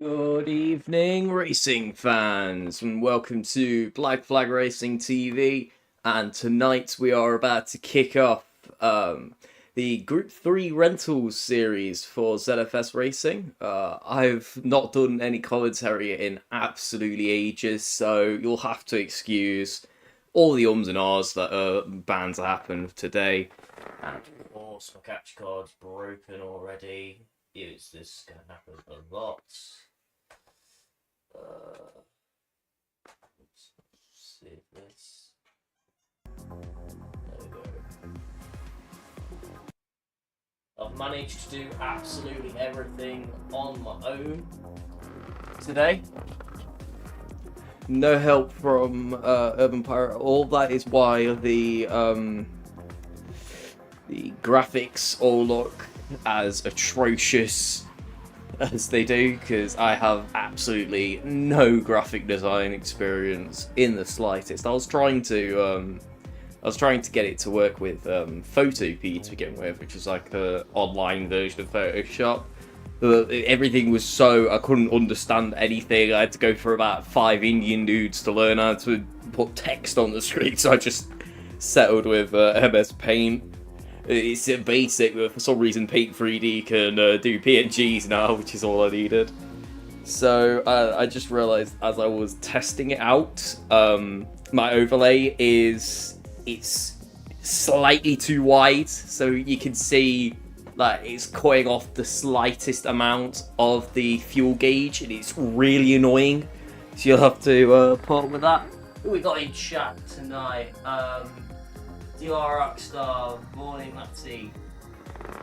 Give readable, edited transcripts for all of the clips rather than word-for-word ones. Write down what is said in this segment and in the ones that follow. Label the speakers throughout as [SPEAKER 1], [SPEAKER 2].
[SPEAKER 1] Good evening, racing fans, and welcome to Black Flag Racing TV. And tonight we are about to kick off the Group 3 Rentals series for ZFS Racing. I've not done any commentary in absolutely ages, so you'll have to excuse all the ums and ahs that are bound to happen today. And of course, my capture card's broken already. Is this going to happen a lot? Let's see this. There we go. I've managed to do absolutely everything on my own today. No help from Urban Pirate. All that is why the graphics all look as atrocious as they do, because I have absolutely no graphic design experience in the slightest. I was trying to get it to work with Photopea to begin with, which is like an online version of Photoshop. But everything was so I couldn't understand anything. I had to go for about 5 Indian dudes to learn how to put text on the screen. So I just settled with MS Paint. It's basic, but for some reason Paint 3D can do PNGs now, which is all I needed. So I just realised as I was testing it out, my overlay it's slightly too wide, so you can see that it's cutting off the slightest amount of the fuel gauge, and it's really annoying. So you'll have to put up with that. Who we got in chat tonight? DR Rockstar, morning Matty.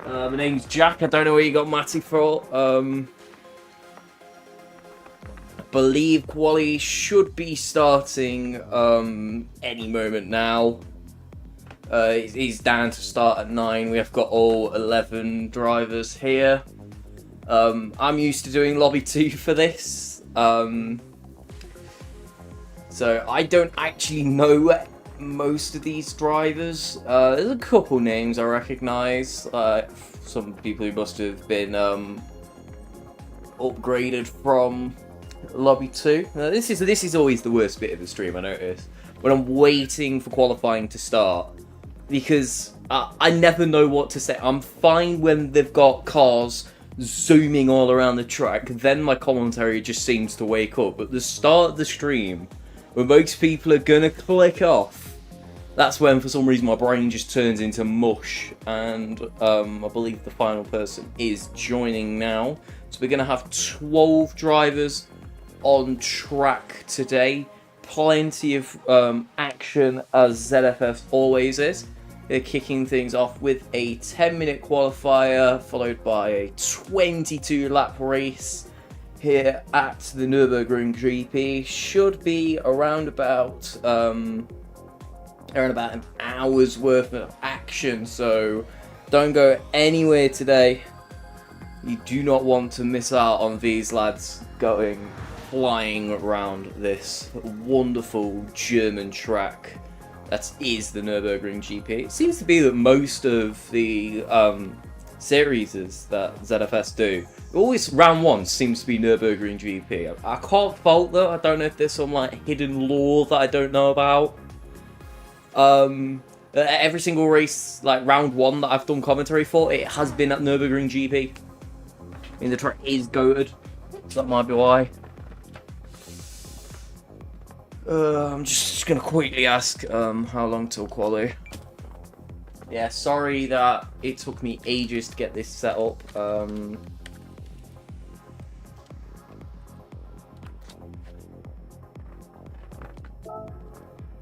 [SPEAKER 1] My name's Jack. I don't know where you got Matty for. I believe quali should be starting any moment now. He's down to start at 9. We have got all 11 drivers here. I'm used to doing lobby 2 for this. So I don't actually know most of these drivers. There's a couple names I recognise. Some people who must have been upgraded from Lobby 2. This is always the worst bit of the stream, I notice, when I'm waiting for qualifying to start, because I never know what to say. I'm fine when they've got cars zooming all around the track, then my commentary just seems to wake up. At the start of the stream, when most people are gonna click off, that's when for some reason my brain just turns into mush. And I believe the final person is joining now. So we're going to have 12 drivers on track today. Plenty of action, as ZFS always is. They're kicking things off with a 10-minute qualifier, followed by a 22-lap race here at the Nürburgring GP. Should be around about an hour's worth of action, so don't go anywhere today. You do not want to miss out on these lads going flying around this wonderful German track that is the Nürburgring GP. It seems to be that most of the series that ZFS do, always round 1 seems to be Nürburgring GP. I can't fault that. I don't know if there's some like hidden lore that I don't know about. Every single race, like round 1 that I've done commentary for, it has been at Nürburgring GP. I mean, the track is goated, so that might be why. I'm just gonna quickly ask how long till quali. Yeah, sorry that it took me ages to get this set up.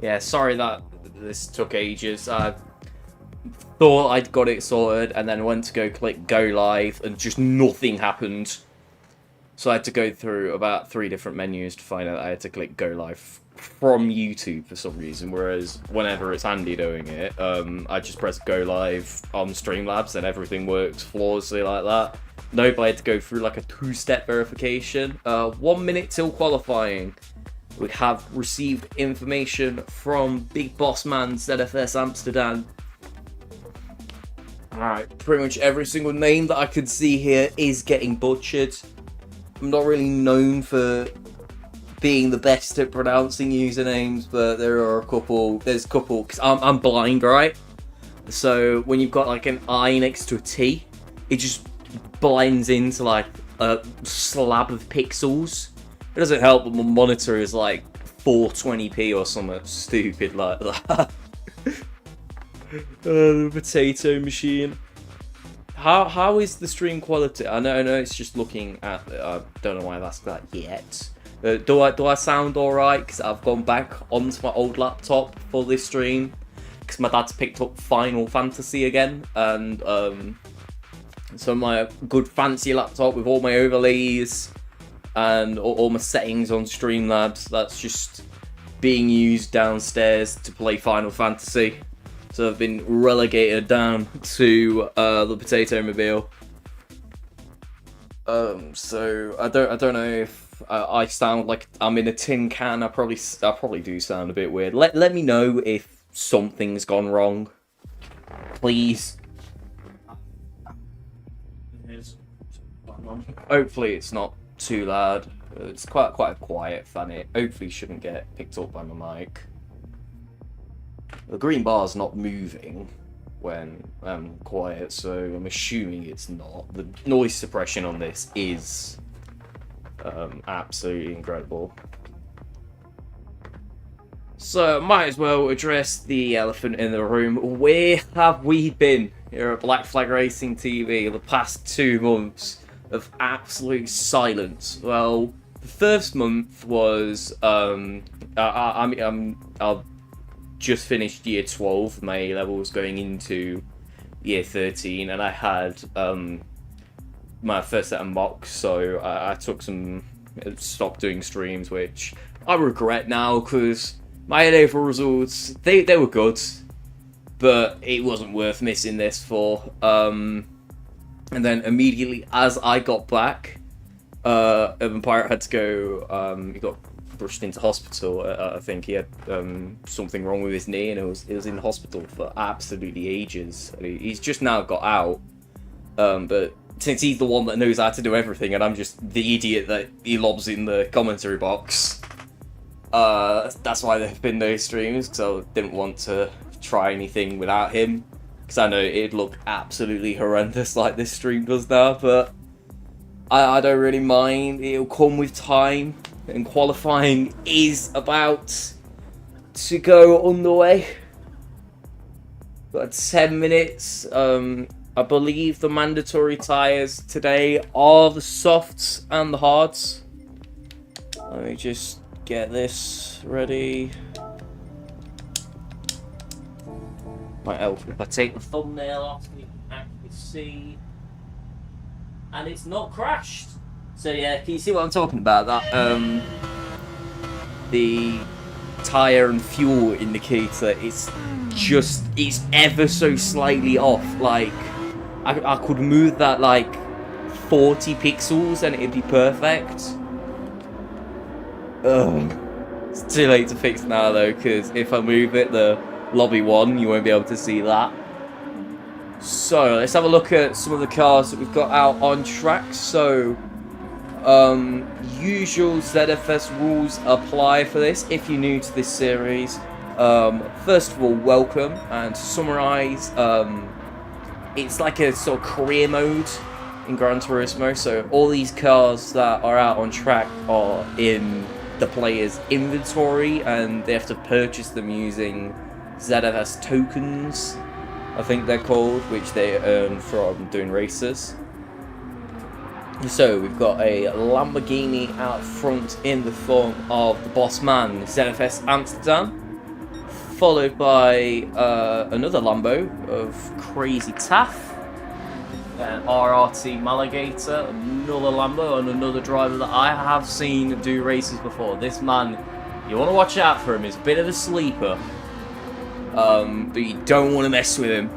[SPEAKER 1] Yeah, sorry that this took ages. I thought I'd got it sorted and then went to go click go live and just nothing happened. So I had to go through about 3 different menus to find out I had to click go live from YouTube for some reason, whereas whenever it's Andy doing it, I just press go live on Streamlabs and everything works flawlessly like that. Nope, I had to go through like a 2-step verification. 1 minute till qualifying. We have received information from Big Boss Man ZFS Amsterdam. Alright, pretty much every single name that I could see here is getting butchered. I'm not really known for being the best at pronouncing usernames, but there are a couple. There's a couple because I'm blind, right? So when you've got like an I next to a T, it just blends into like a slab of pixels. It doesn't help that my monitor is like 420p or something stupid like that. The potato machine. How is the stream quality? I know it's just looking at. I don't know why I've asked that yet. Do I sound alright? Because I've gone back onto my old laptop for this stream. Because my dad's picked up Final Fantasy again, and so my good fancy laptop with all my overlays and all my settings on Streamlabs, that's just being used downstairs to play Final Fantasy. So I've been relegated down to the Potato Mobile. So I don't know if I sound like I'm in a tin can. I probably do sound a bit weird. Let me know if something's gone wrong, please. Hopefully it's not too loud. It's quite a quiet fan. It hopefully shouldn't get picked up by my mic. The green bar's not moving when I'm quiet, so I'm assuming it's not. The noise suppression on this is absolutely incredible. So, might as well address the elephant in the room. Where have we been here at Black Flag Racing TV the past 2 months of absolute silence? Well, the first month was I've just finished year 12, my A levels, going into year 13, and I had my first set of mocks, so I took stopped doing streams, which I regret now because my A-level results, they were good, but it wasn't worth missing this for. And then immediately as I got back, Urban Pirate had to go, he got rushed into hospital. I think he had something wrong with his knee, and it was in hospital for absolutely ages. He's just now got out, but since he's the one that knows how to do everything, and I'm just the idiot that he lobs in the commentary box, that's why there've been no streams, because I didn't want to try anything without him, because I know it'd look absolutely horrendous like this stream does now, but I don't really mind. It'll come with time, and qualifying is about to go underway. Got 10 minutes. I believe the mandatory tyres today are the softs and the hards. Let me just get this ready. Might help if I take the thumbnail off so you can actually see. And it's not crashed. So yeah, can you see what I'm talking about? That the tyre and fuel indicator, it's ever so slightly off. Like I could move that like 40 pixels and it'd be perfect. It's too late to fix now though, because if I move it, the lobby 1, you won't be able to see that. So let's have a look at some of the cars that we've got out on track. So usual ZFS rules apply for this if you're new to this series. First of all, welcome, and to summarise, it's like a sort of career mode in Gran Turismo, so all these cars that are out on track are in the player's inventory, and they have to purchase them using ZFS tokens, I think they're called, which they earn from doing races. So we've got a Lamborghini out front in the form of the boss man, ZFS Amsterdam, followed by another Lambo of Crazy Taff, an RRT Maligator, another Lambo, and another driver that I have seen do races before. This man, you want to watch out for him, he's a bit of a sleeper, but you don't want to mess with him.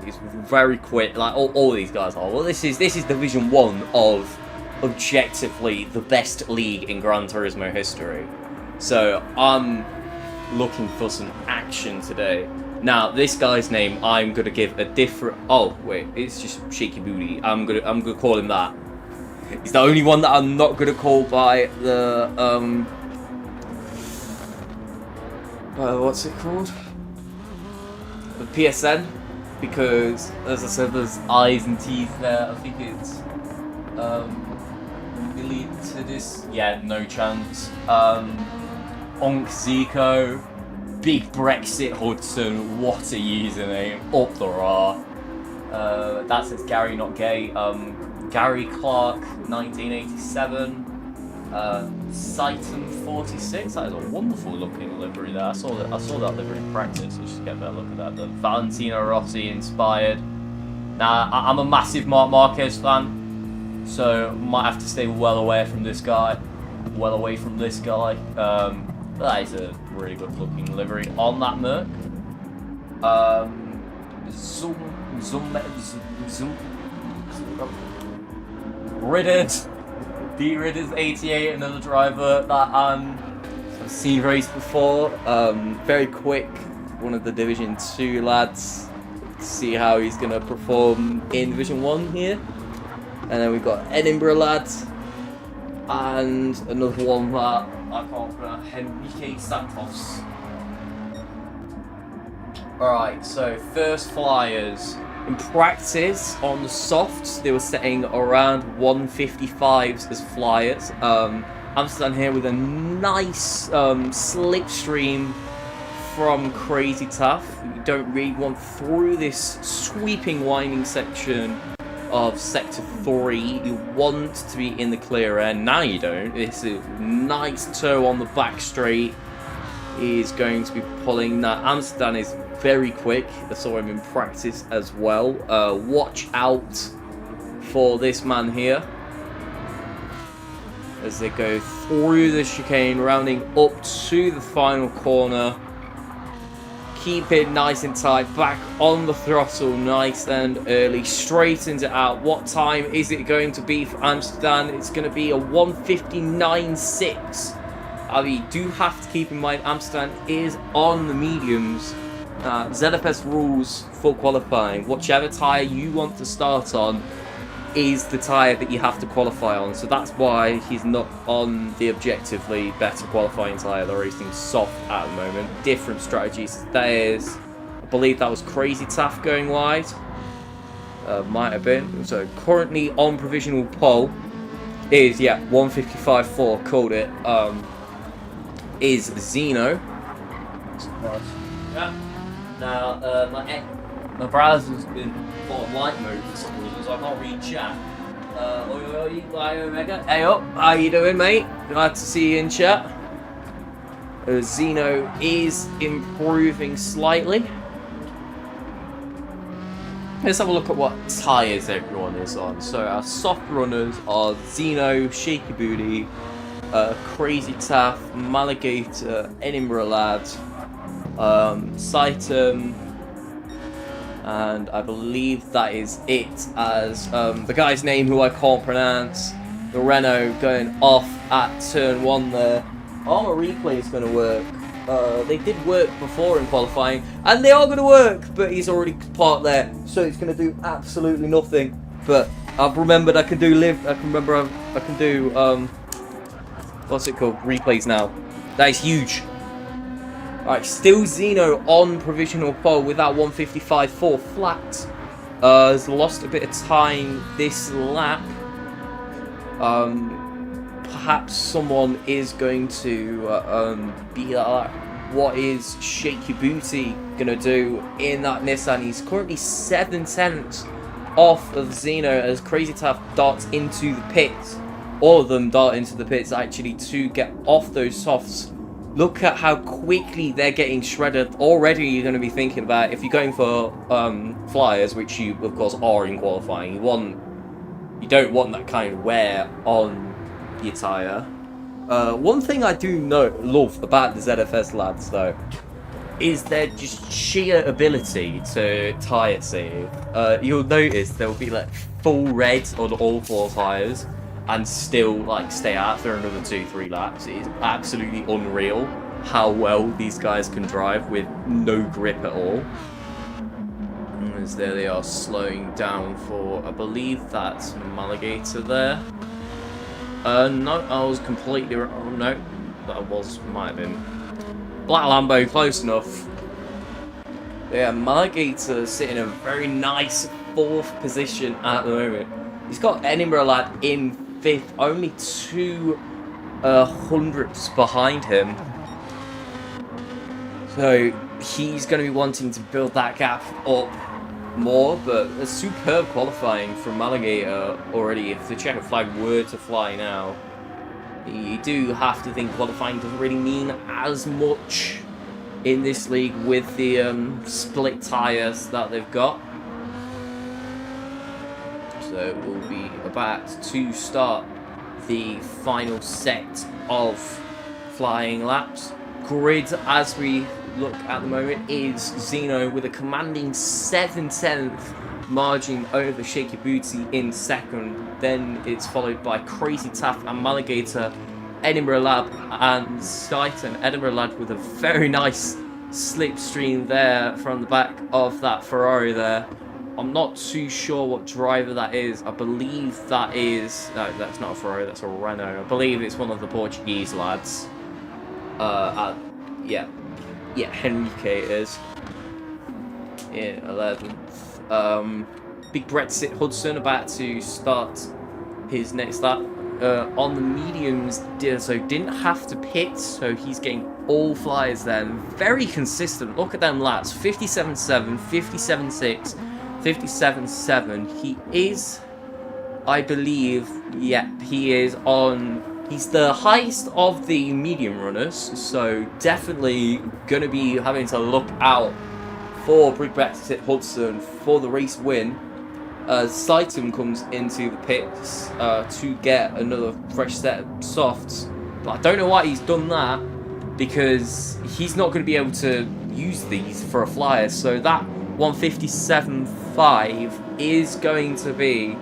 [SPEAKER 1] He's very quick, like all these guys are. Well, this is Division 1 of objectively the best league in Gran Turismo history. So I'm looking for some action today. Now, this guy's name I'm gonna give a different. Oh wait, it's just Shaky Booty. I'm gonna call him that. He's the only one that I'm not going to call by the, what's it called? The PSN. Because, as I said, there's I's and T's there. I think it's, Elitidis. Yeah, no chance. Onk Zico. Big Brexit Hudson. What a username. Up the raw. That says Gary, not gay. Gary Clark, 1987. Saiton 46. That is a wonderful looking livery there. I saw that livery in practice. Let's just get a better look at that. The Valentino Rossi inspired. Now, I'm a massive Marc Marquez fan, so might have to stay well away from this guy. Well away from this guy. That is a really good looking livery on that Merc. Ridded. D-Ridders 88, another driver that I've seen race before. Very quick, one of the Division 2 lads. See how he's going to perform in Division 1 here. And then we've got Edinburgh lads. And another one that I can't pronounce, Henrique Santos. Alright, so first flyers. In practice, on the softs, they were setting around 155s as flyers. Amsterdam here with a nice slipstream from Crazy Tough. You don't really want through this sweeping winding section of Sector 3. You want to be in the clear air. Now you don't. It's a nice toe on the back straight. Is going to be pulling that. Amsterdam is very quick. I saw him in practice as well. Watch out for this man here as they go through the chicane, rounding up to the final corner. Keep it nice and tight. Back on the throttle, nice and early. Straightens it out. What time is it going to be for Amsterdam? It's going to be a 1:59.6. You do have to keep in mind Amsterdam is on the mediums. ZFS rules for qualifying. Whichever tyre you want to start on is the tyre that you have to qualify on. So that's why he's not on the objectively better qualifying tyre. They're racing soft at the moment. Different strategies. There's, I believe that was Crazy Taff going wide. Might have been. So currently on provisional pole is, yeah, 1:55.4. Called it. Is Zeno. Yeah. Now, my browser's been on light mode for some reason, so I can't read chat. Omega. Hey up, how you doing, mate? Glad to see you in chat. Zeno is improving slightly. Let's have a look at what tyres everyone is on. So our soft runners are Zeno, Shaky Booty, Crazy Taff, Maligator, Edinburgh Lads, Saiton, and I believe that is it, as the guy's name who I can't pronounce, the Renault going off at turn 1 there. Armour replay is going to work. They did work before in qualifying, and they are going to work, but he's already parked there, so it's going to do absolutely nothing. But I've remembered I can do what's it called? Replays now. That is huge. Alright, still Zeno on provisional pole with that 1:55.4 flat. Has lost a bit of time this lap. Perhaps someone is going to be like, what is Shaky Booty going to do in that Nissan? He's currently 7/10 off of Zeno as Crazy Tough darts into the pits. All of them dart into the pits actually to get off those softs. Look at how quickly they're getting shredded. Already you're going to be thinking about, if you're going for flyers, which you of course are in qualifying, you don't want that kind of wear on your tyre. One thing I do love about the ZFS lads though is their just sheer ability to tyre save. You'll notice there will be like full red on all 4 tyres and still like stay out for another 2-3 laps. It is absolutely unreal how well these guys can drive with no grip at all. As there they are slowing down for, I believe that's Maligator there. No, I was completely wrong. Oh, no, might have been Black Lambo, close enough. Yeah, Margator sitting in a very nice 4th position at the moment. He's got Edinburgh Lad in 5th, only 2 hundredths behind him. So he's going to be wanting to build that gap up more, but a superb qualifying from Malaga already. If the checker flag were to fly now, you do have to think qualifying doesn't really mean as much in this league with the split tyres that they've got. So we'll be about to start the final set of flying laps. Grid, as we look at the moment, is Zeno with a commanding 7/10 margin over Shaky Booty in 2nd. Then it's followed by Crazy Taff and Maligator, Edinburgh Lad and Skyton. Edinburgh Lad with a very nice slipstream there from the back of that Ferrari there. I'm not too sure what driver that is. I believe that is... No, that's not a Ferrari, that's a Renault. I believe it's one of the Portuguese lads. Yeah, Henrique is in 11th. Big Brexit Hudson about to start his next lap. On the mediums, didn't have to pit, so he's getting all flyers then. Very consistent. Look at them laps. 57.7, 57.6, 57.7. He is, I believe, he is on... He's the highest of the medium runners, so definitely going to be having to look out for Big Brexit Hudson for the race win. Saitum comes into the pits to get another fresh set of softs. But I don't know why he's done that, because he's not going to be able to use these for a flyer. So that 157.5 is going to be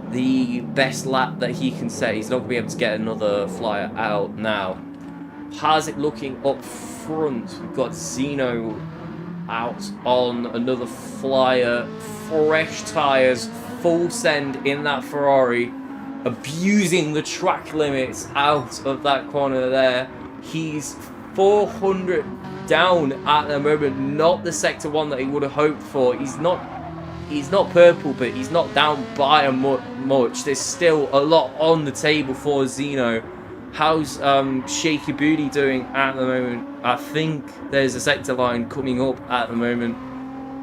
[SPEAKER 1] the best lap that he can set. He's not going to be able to get another flyer out now. How's it looking up front? We've got Zeno out on another flyer. Fresh tyres, full send in that Ferrari, abusing the track limits out of that corner there. He's 400 down at the moment, not the sector 1 that he would have hoped for. He's not purple, but he's not down by a much. There's still a lot on the table for Zeno. How's Shaky Booty doing at the moment? I think there's a sector line coming up at the moment,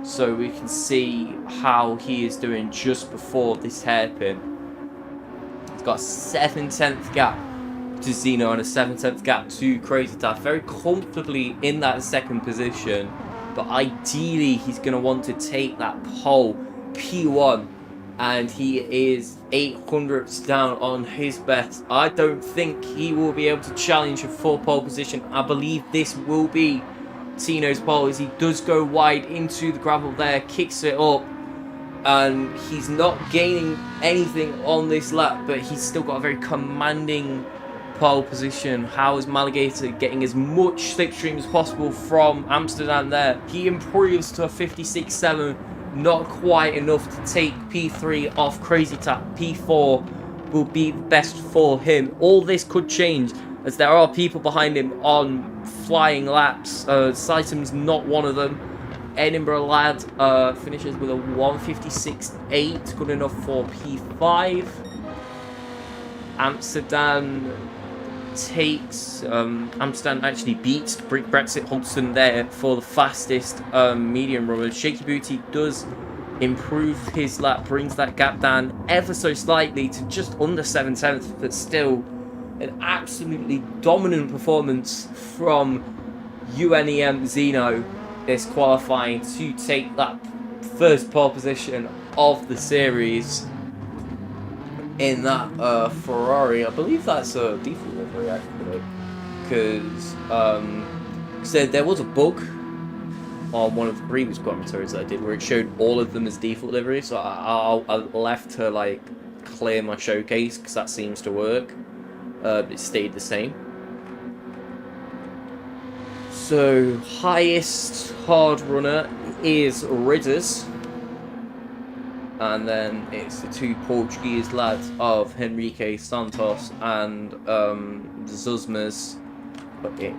[SPEAKER 1] so we can see how he is doing just before this hairpin. He's got a 7/10 gap to Zeno and a 7/10 gap to Crazy Taff. Very comfortably in that 2nd position, but ideally he's going to want to take that pole P1, and he is 800ths down on his best. I don't think he will be able to challenge a full pole position. I believe this will be Tino's pole, as he does go wide into the gravel there, kicks it up, and he's not gaining anything on this lap, but he's still got a very commanding pole position. How is Maligator getting as much slipstream as possible from Amsterdam there? He improves to a 56.7, not quite enough to take P3 off Crazy Tap. P4 will be the best for him. All this could change, as there are people behind him on flying laps. Saitum's not one of them. Edinburgh Lad finishes with a 156.8, good enough for P5. Amsterdam actually beats Brexit Hudson there for the fastest medium runner. Shaky Booty does improve his lap, brings that gap down ever so slightly to just under 7/10, but still an absolutely dominant performance from UNEM Zeno is qualifying to take that first pole position of the series in that Ferrari. I believe that's a default livery actually, because so there was a bug on one of the previous commentaries that I did where it showed all of them as default livery, so I left to like clear my showcase because that seems to work, but it stayed the same. So highest hard runner is Ridders. And then it's the two Portuguese lads of Henrique Santos and Zuzmas. Okay.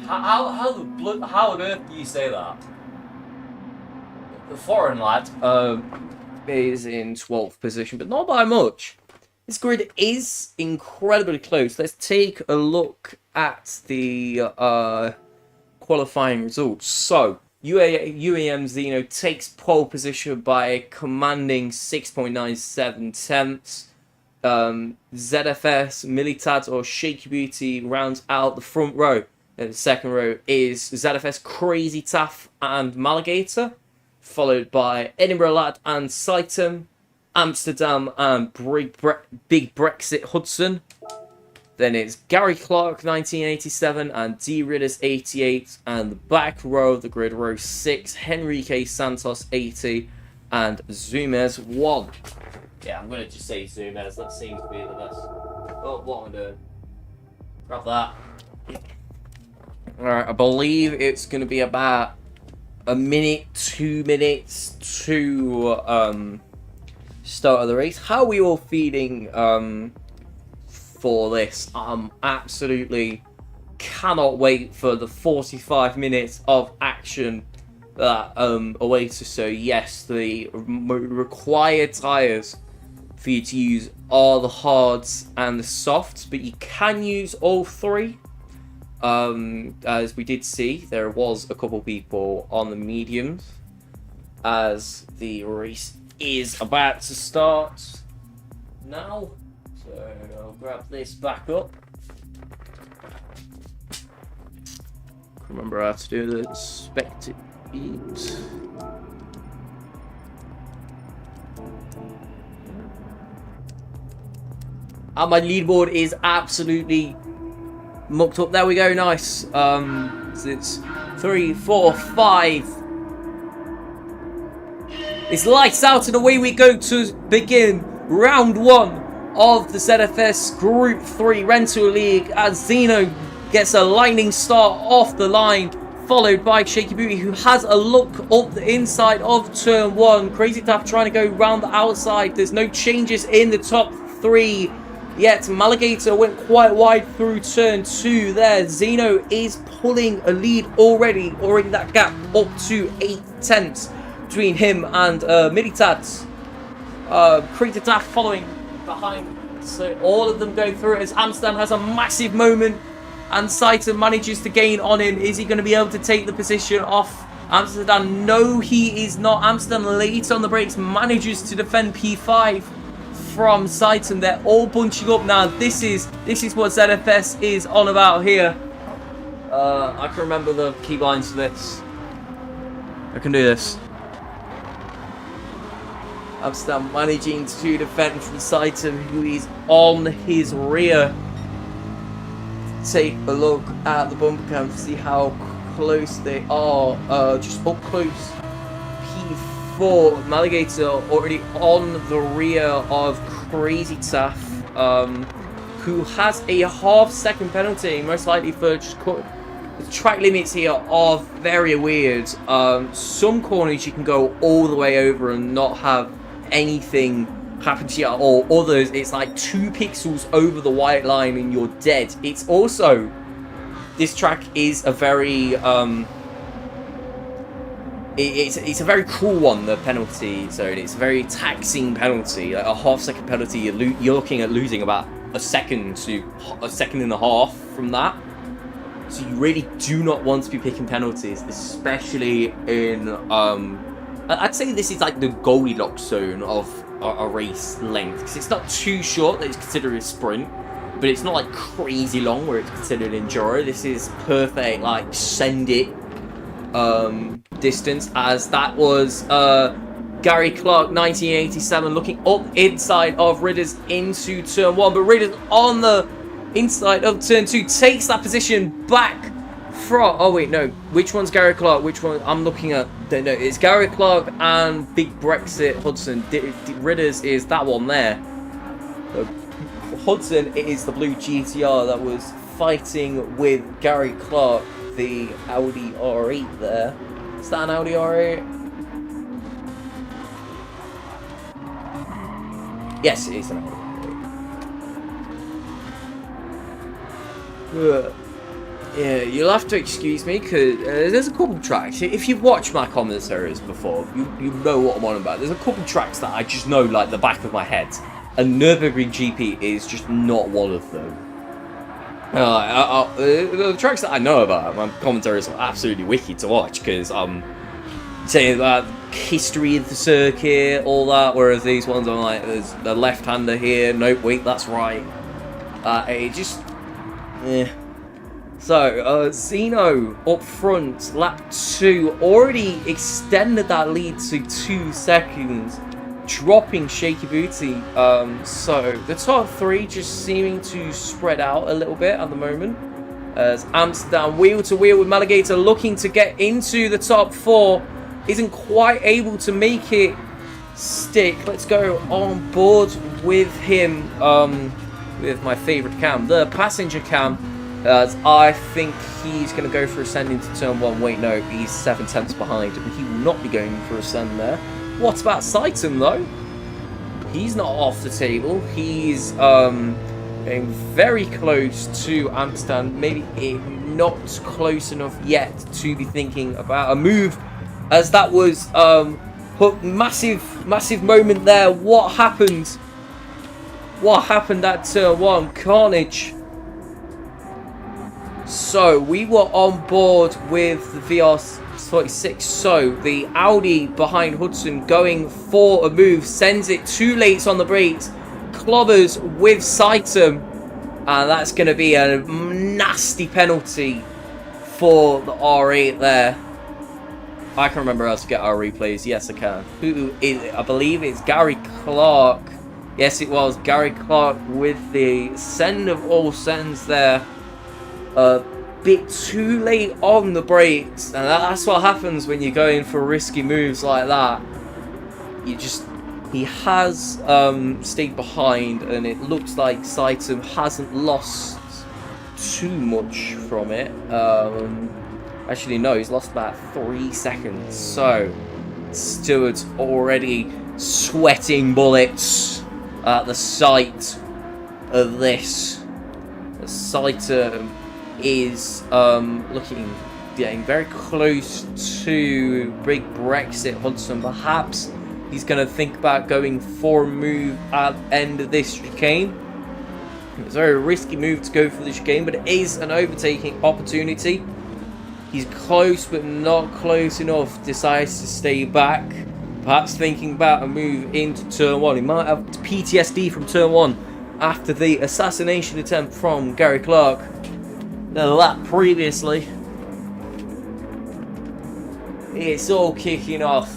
[SPEAKER 1] How on earth do you say that? The foreign lad is in 12th position, but not by much. This grid is incredibly close. Let's take a look at the qualifying results. So, UAM Zeno takes pole position by a commanding 6.97 tenths. ZFS, Militad or Shaky Beauty rounds out the front row. And the second row is ZFS, Crazy Taff and Maligator, followed by Edinburgh Lad and Saitem, Amsterdam and Big Brexit Hudson. Then it's Gary Clark 1987 and D Ridders 88, and the back row of the grid, row 6, Henrique Santos 80 and Zumez 1. Yeah, I'm going to just say Zumez, that seems to be the best. Oh, what am I doing? Grab that. Alright, I believe it's going to be about a minute, 2 minutes to start of the race. How are we all feeling for this? Absolutely cannot wait for the 45 minutes of action that awaits us. So yes, the required tyres for you to use are the hards and the softs, but you can use all three. As we did see, there was a couple people on the mediums as the race is about to start now. So I'll grab this back up. Remember how to do the expected beat. And my leaderboard is absolutely mucked up. There we go, nice. So it's 3, 4, 5. It's lights out and away we go to begin round 1 of the ZFS Group 3 Rental League as Zeno gets a lightning start off the line, followed by Shaky Beauty, who has a look up the inside of turn 1. Crazy Taff trying to go round the outside. There's no changes in the top 3 yet. Maligator went quite wide through turn 2 there. Zeno is pulling a lead already that gap up to 8 tenths between him and Militads. Crazy Taff following behind. So all of them going through it as Amsterdam has a massive moment and Saitem manages to gain on him. Is he going to be able to take the position off Amsterdam? No, he is not. Amsterdam late on the brakes manages to defend P5 from Saitem. They're all bunching up now. This is what ZFS is on about here. I can remember the key lines for this. I can do this. Amsterdam managing to defend from Saitem, who is on his rear. Take a look at the bumper cam to see how close they are. Just up close. P4 Maligator already on the rear of Crazy Taff, who has a half-second penalty, most likely for just the track limits here are very weird. Some corners you can go all the way over and not have anything happen to you at all. Others, it's like 2 pixels over the white line and you're dead. It's also, this track is a very it's a very cool one, the penalty zone. It's a very taxing penalty, like a half-second penalty. You're looking at losing about a second to a second and a half from that. So you really do not want to be picking penalties, especially in I'd say this is like the Goldilocks zone of a race length, because it's not too short that it's considered a sprint, but it's not like crazy long where it's considered enduro. This is perfect, like send it distance, as that was Gary Clark 1987 looking up inside of Ridders into turn 1, but Ridders on the inside of turn 2 takes that position back from, oh wait, no, which one's Gary Clark, which one I'm looking at? No, it's Gary Clark and Big Brexit Hudson. Ridders is that one there. Hudson is the blue GTR that was fighting with Gary Clark. the Audi R8 there. Is that an Audi R8? Yes, it is an Audi R8. Yeah, you'll have to excuse me because there's a couple tracks. If you've watched my commentaries before, you know what I'm on about. There's a couple tracks that I just know like the back of my head, and Nürburgring GP is just not one of them. The tracks that I know about, my commentaries are absolutely wicked to watch because I'm saying about history of the circuit, all that. Whereas these ones, I'm like, there's the left-hander here. Nope, wait, that's right. It just, So, Zeno up front, lap 2, already extended that lead to 2 seconds, dropping Shaky Booty. So, the top 3 just seeming to spread out a little bit at the moment. As Amsterdam wheel to wheel with Maligator looking to get into the top 4, isn't quite able to make it stick. Let's go on board with him, with my favourite cam, the passenger cam. As I think he's going to go for ascend into turn 1. Wait, no, he's 7 tenths behind. He will not be going for ascend there. What about Saiton, though? He's not off the table. He's getting very close to Amsterdam. Maybe not close enough yet to be thinking about a move. As that was massive moment there. What happened? What happened at turn 1? Carnage. So, we were on board with the VR46. So, the Audi behind Hudson going for a move. Sends it too late on the brakes. Clobbers with Saiton. And that's going to be a nasty penalty for the R8 there. I can remember how to get our replays. Yes, I can. I believe it's Gary Clark. Yes, it was Gary Clark with the send of all sends there. A bit too late on the brakes, and that's what happens when you're going for risky moves like that. He has stayed behind, and it looks like Saiton hasn't lost too much from it. Actually, no, he's lost about 3 seconds. So, Stewart's already sweating bullets at the sight of this. Saiton is getting very close to big Brexit Hudson. Perhaps he's going to think about going for a move at the end of this chicane. It's a very risky move to go for the chicane, but it is an overtaking opportunity. He's close, but not close enough. Decides to stay back. Perhaps thinking about a move into turn 1. He might have PTSD from turn 1 after the assassination attempt from Gary Clark the lap previously. It's all kicking off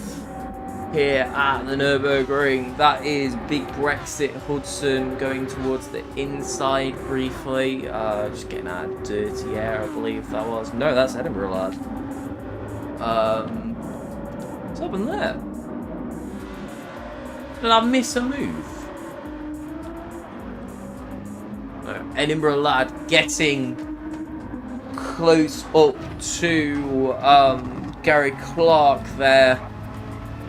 [SPEAKER 1] here at the Nürburgring. That is big Brexit Hudson going towards the inside briefly. Just getting out of dirty air, I believe that was. No, that's Edinburgh, lad. What's happened there? Did I miss a move? No, Edinburgh lad getting close up to Gary Clark there.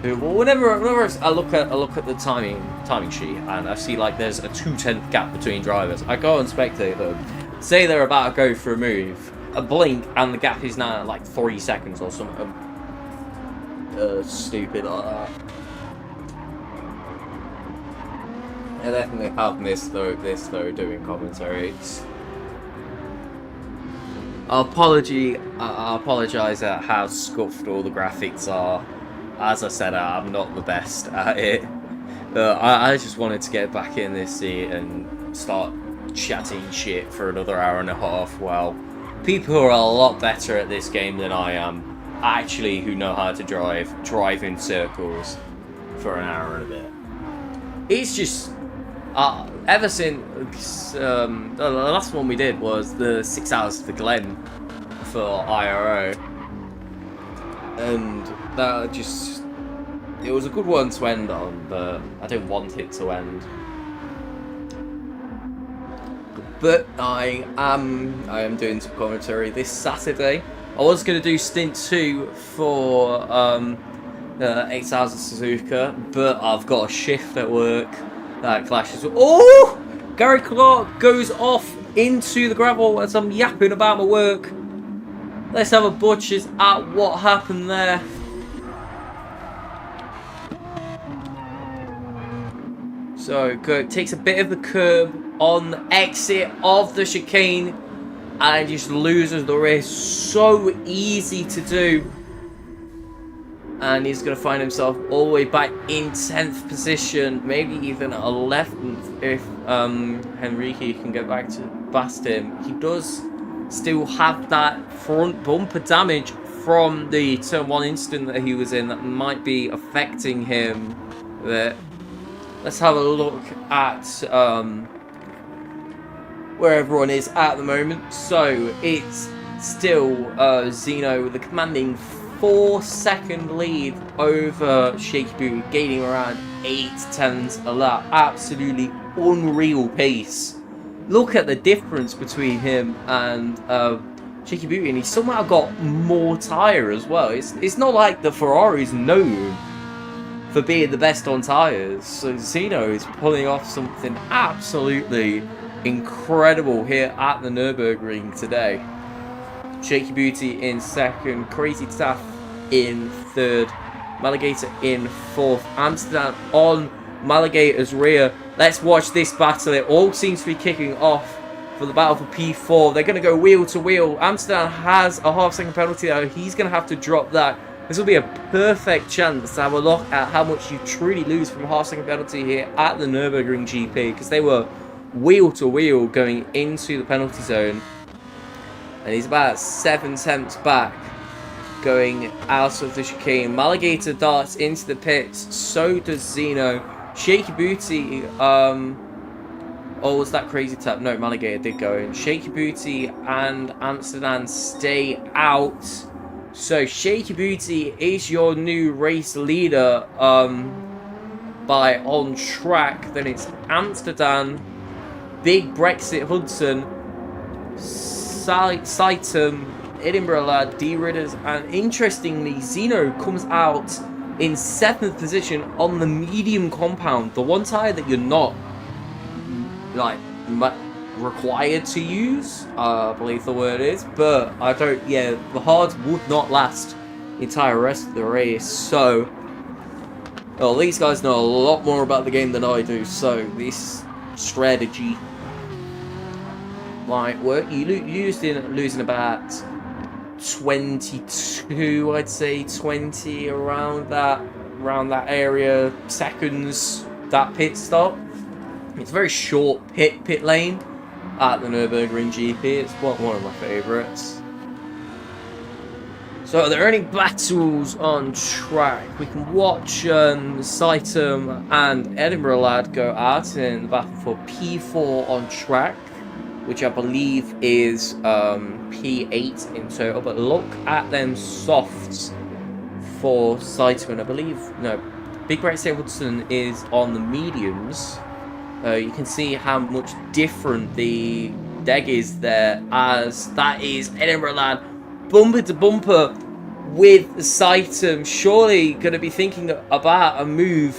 [SPEAKER 1] Whenever I look at the timing sheet and I see like there's a 2/10 gap between drivers, I go and spectate them. Say they're about to go for a move, a blink, and the gap is now like 3 seconds or something stupid like that. I definitely have missed this though doing commentaries. I apologise at how scuffed all the graphics are. As I said, I'm not the best at it. I just wanted to get back in this seat and start chatting shit for another hour and a half while people who are a lot better at this game than I am, actually who know how to drive in circles for an hour and a bit. It's just... ever since the last one we did was the 6 hours for Glen for IRO, and that just, it was a good one to end on, but I didn't want it to end. But I am doing some commentary this Saturday I was going to do stint 2 for 8000 Suzuka, but I've got a shift at work that clashes with... Oh! Gary Clark goes off into the gravel as I'm yapping about my work. Let's have a butcher's at what happened there. So, takes a bit of the curb on the exit of the chicane and just loses the race. So easy to do. And he's going to find himself all the way back in 10th position, maybe even 11th if Henrique can get back to past him. He does still have that front bumper damage from the turn 1 incident that he was in that might be affecting him there. Let's have a look at where everyone is at the moment. So it's still Zeno with a commanding 4-second lead over Shaky Booty, gaining around 8 tenths a lap. Absolutely unreal pace. Look at the difference between him and Shaky Booty, and he's somehow got more tyre as well. It's not like the Ferrari's known for being the best on tyres. So Zeno is pulling off something absolutely incredible here at the Nürburgring today. Shaky Booty in 2nd, Crazy Taff in 3rd, Maligator in 4th, Amsterdam on Maligator's rear. Let's watch this battle. It all seems to be kicking off for the battle for P4. They're going to go wheel to wheel. Amsterdam has a half-second penalty though. He's going to have to drop that. This will be a perfect chance to have a look at how much you truly lose from a half-second penalty here at the Nürburgring GP, because they were wheel to wheel going into the penalty zone. And he's about 7 tenths back going out of the chicane. Maligator darts into the pits. So does Zeno. Shaky Booty, oh, was that Crazy Tap? No, Maligator did go in. Shaky Booty and Amsterdam stay out. So Shaky Booty is your new race leader by on track. Then it's Amsterdam, Big Brexit Hudson, Saitum, Edinburgh Lad, D-Ridders, and interestingly, Zeno comes out in 7th position on the medium compound, the one tyre that you're not like required to use, I believe the word is, but I don't, yeah, the hards would not last the entire rest of the race. So, well, these guys know a lot more about the game than I do, so this strategy might work. You losing about 22, I'd say 20 around that area seconds, that pit stop. It's a very short pit lane at the Nürburgring GP. It's one of my favourites. So there are any battles on track. We can watch Saitum and Edinburgh Lad go out in the battle for P4 on track, which I believe is P8 in total. But look at them softs for Saitum. I believe, no, Big Brexit Hudson is on the mediums. You can see how much different the deck is there, as that is Edinburgh Lad bumper to bumper with Saitum. Surely going to be thinking about a move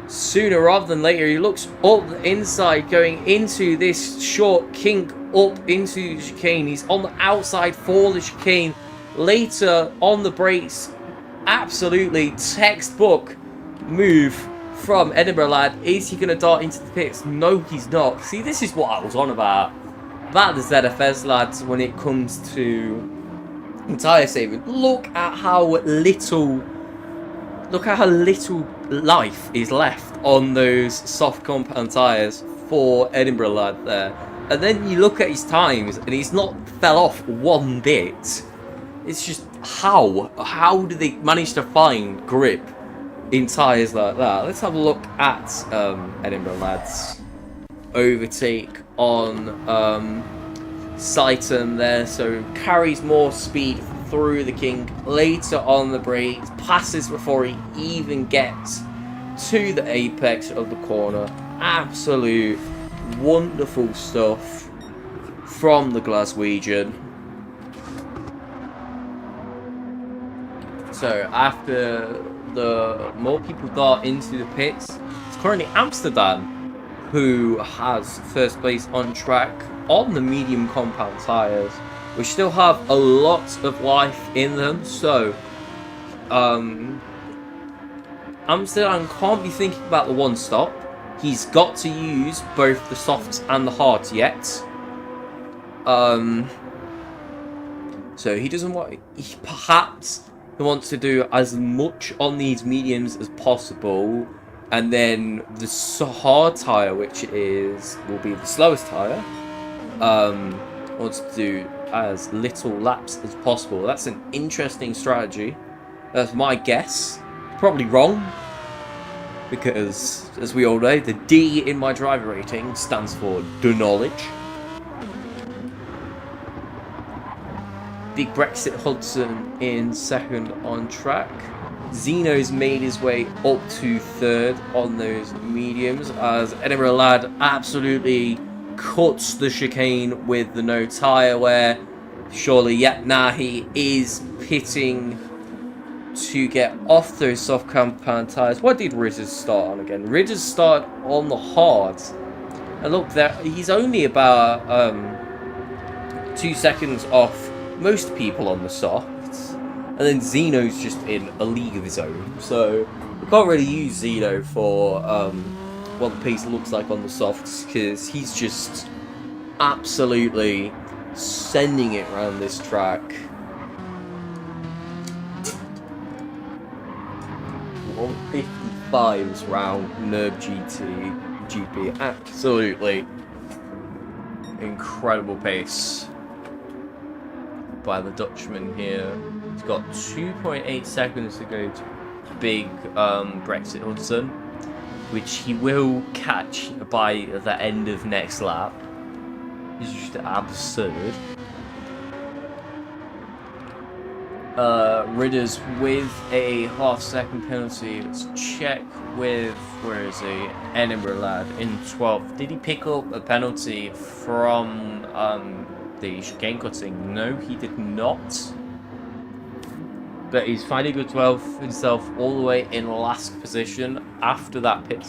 [SPEAKER 1] sooner rather than later. He looks up the inside going into this short kink up into the chicane. He's on the outside for the chicane. Later on the brakes, absolutely textbook move from Edinburgh Lad. Is he going to dart into the pits? No, he's not. See, this is what I was on about the ZFS lads when it comes to tyre saving. Look at how little life is left on those soft compound tyres for Edinburgh Lad there. And then you look at his times and he's not fell off one bit. It's just how do they manage to find grip in tyres like that? Let's have a look at Edinburgh Lad's overtake on Saitum there. So carries more speed through the kink, later on the brakes, passes before he even gets to the apex of the corner. Absolute wonderful stuff from the Glaswegian. So after the more people dart into the pits, it's currently Amsterdam who has first place on track on the medium compound tyres, which still have a lot of life in them. So Amsterdam can't be thinking about the one stop. He's got to use both the softs and the hards yet. So he doesn't want. Perhaps he wants to do as much on these mediums as possible, and then the hard tire, which will be the slowest tire, wants to do as little laps as possible. That's an interesting strategy. That's my guess. Probably wrong, because as we all know, the D in my driver rating stands for the knowledge. Big Brexit Hudson in second on track. Zeno's made his way up to third on those mediums as Edinburgh Lad absolutely cuts the chicane with the no tyre wear. Surely, he is pitting to get off those soft compound tyres. What did Ritters start on again? Ritters start on the hards. And look, there he's only about 2 seconds off most people on the softs, and then Zeno's just in a league of his own, so we can't really use Zeno for what the pace looks like on the softs, because he's just absolutely sending it around this track. 155's round Nerve GP, absolutely incredible pace by the Dutchman here. He's got 2.8 seconds to go to big Brexit Hudson, which he will catch by the end of next lap. It's just absurd. Ridders with a half-second penalty. Let's check with, where is he? Edinburgh Lad in 12th. Did he pick up a penalty from the chicane cutting? No, he did not. But he's finding good 12th himself, all the way in last position after that pit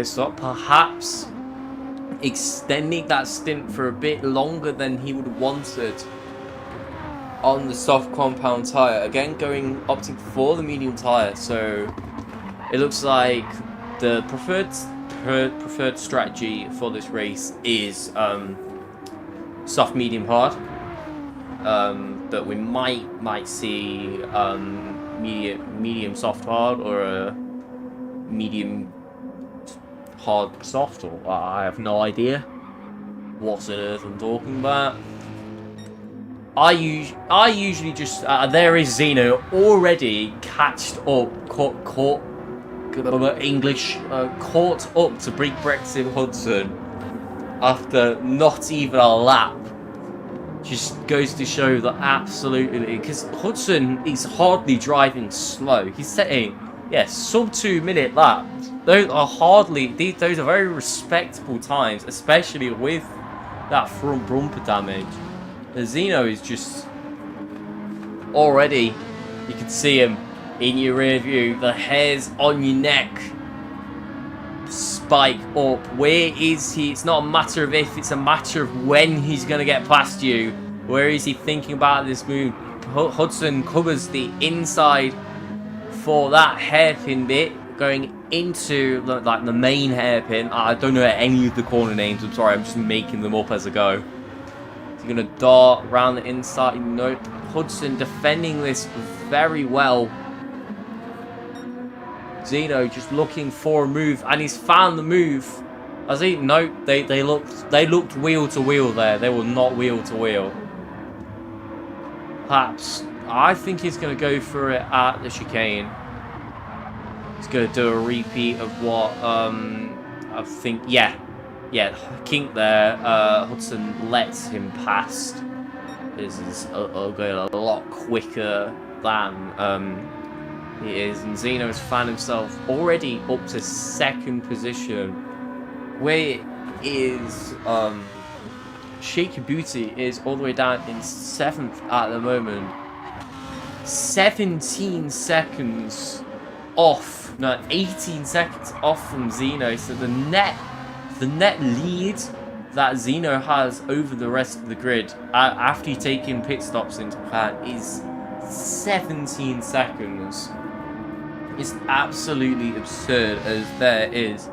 [SPEAKER 1] stop. Perhaps extending that stint for a bit longer than he would have wanted on the soft compound tyre. Again, opting for the medium tyre. So it looks like the preferred strategy for this race is soft, medium, hard. But we might see medium, soft, hard, or a medium, hard, soft, or I have no idea what on earth I'm talking about. I usually just there is Zeno already caught up to Big Brexit Hudson after not even a lap. Just goes to show that absolutely, because Hudson is hardly driving slow. He's setting, sub 2 minute laps. Those are very respectable times, especially with that front bumper damage. Zeno is just already, you can see him in your rear view, the hairs on your neck spike up. Where is he? It's not a matter of if, it's a matter of when he's going to get past you. Where is he thinking about this move? Hudson covers the inside for that hairpin bit, going into the main hairpin. I don't know any of the corner names, I'm sorry, I'm just making them up as I go. He's going to dart around the inside. Nope. Hudson defending this very well. Zeno just looking for a move, and he's found the move. As he, no, they looked wheel to wheel there. They were not wheel to wheel. Perhaps I think he's going to go for it at the chicane. He's going to do a repeat of what I think. Kink there. Hudson lets him past. This is going a lot quicker than he is, and Zeno has found himself already up to second position. Where is Shaky Booty is all the way down in 7th at the moment. 17 seconds off, no, 18 seconds off from Zeno. So the net lead that Zeno has over the rest of the grid after taking pit stops into account is 17 seconds. It's absolutely absurd, as there is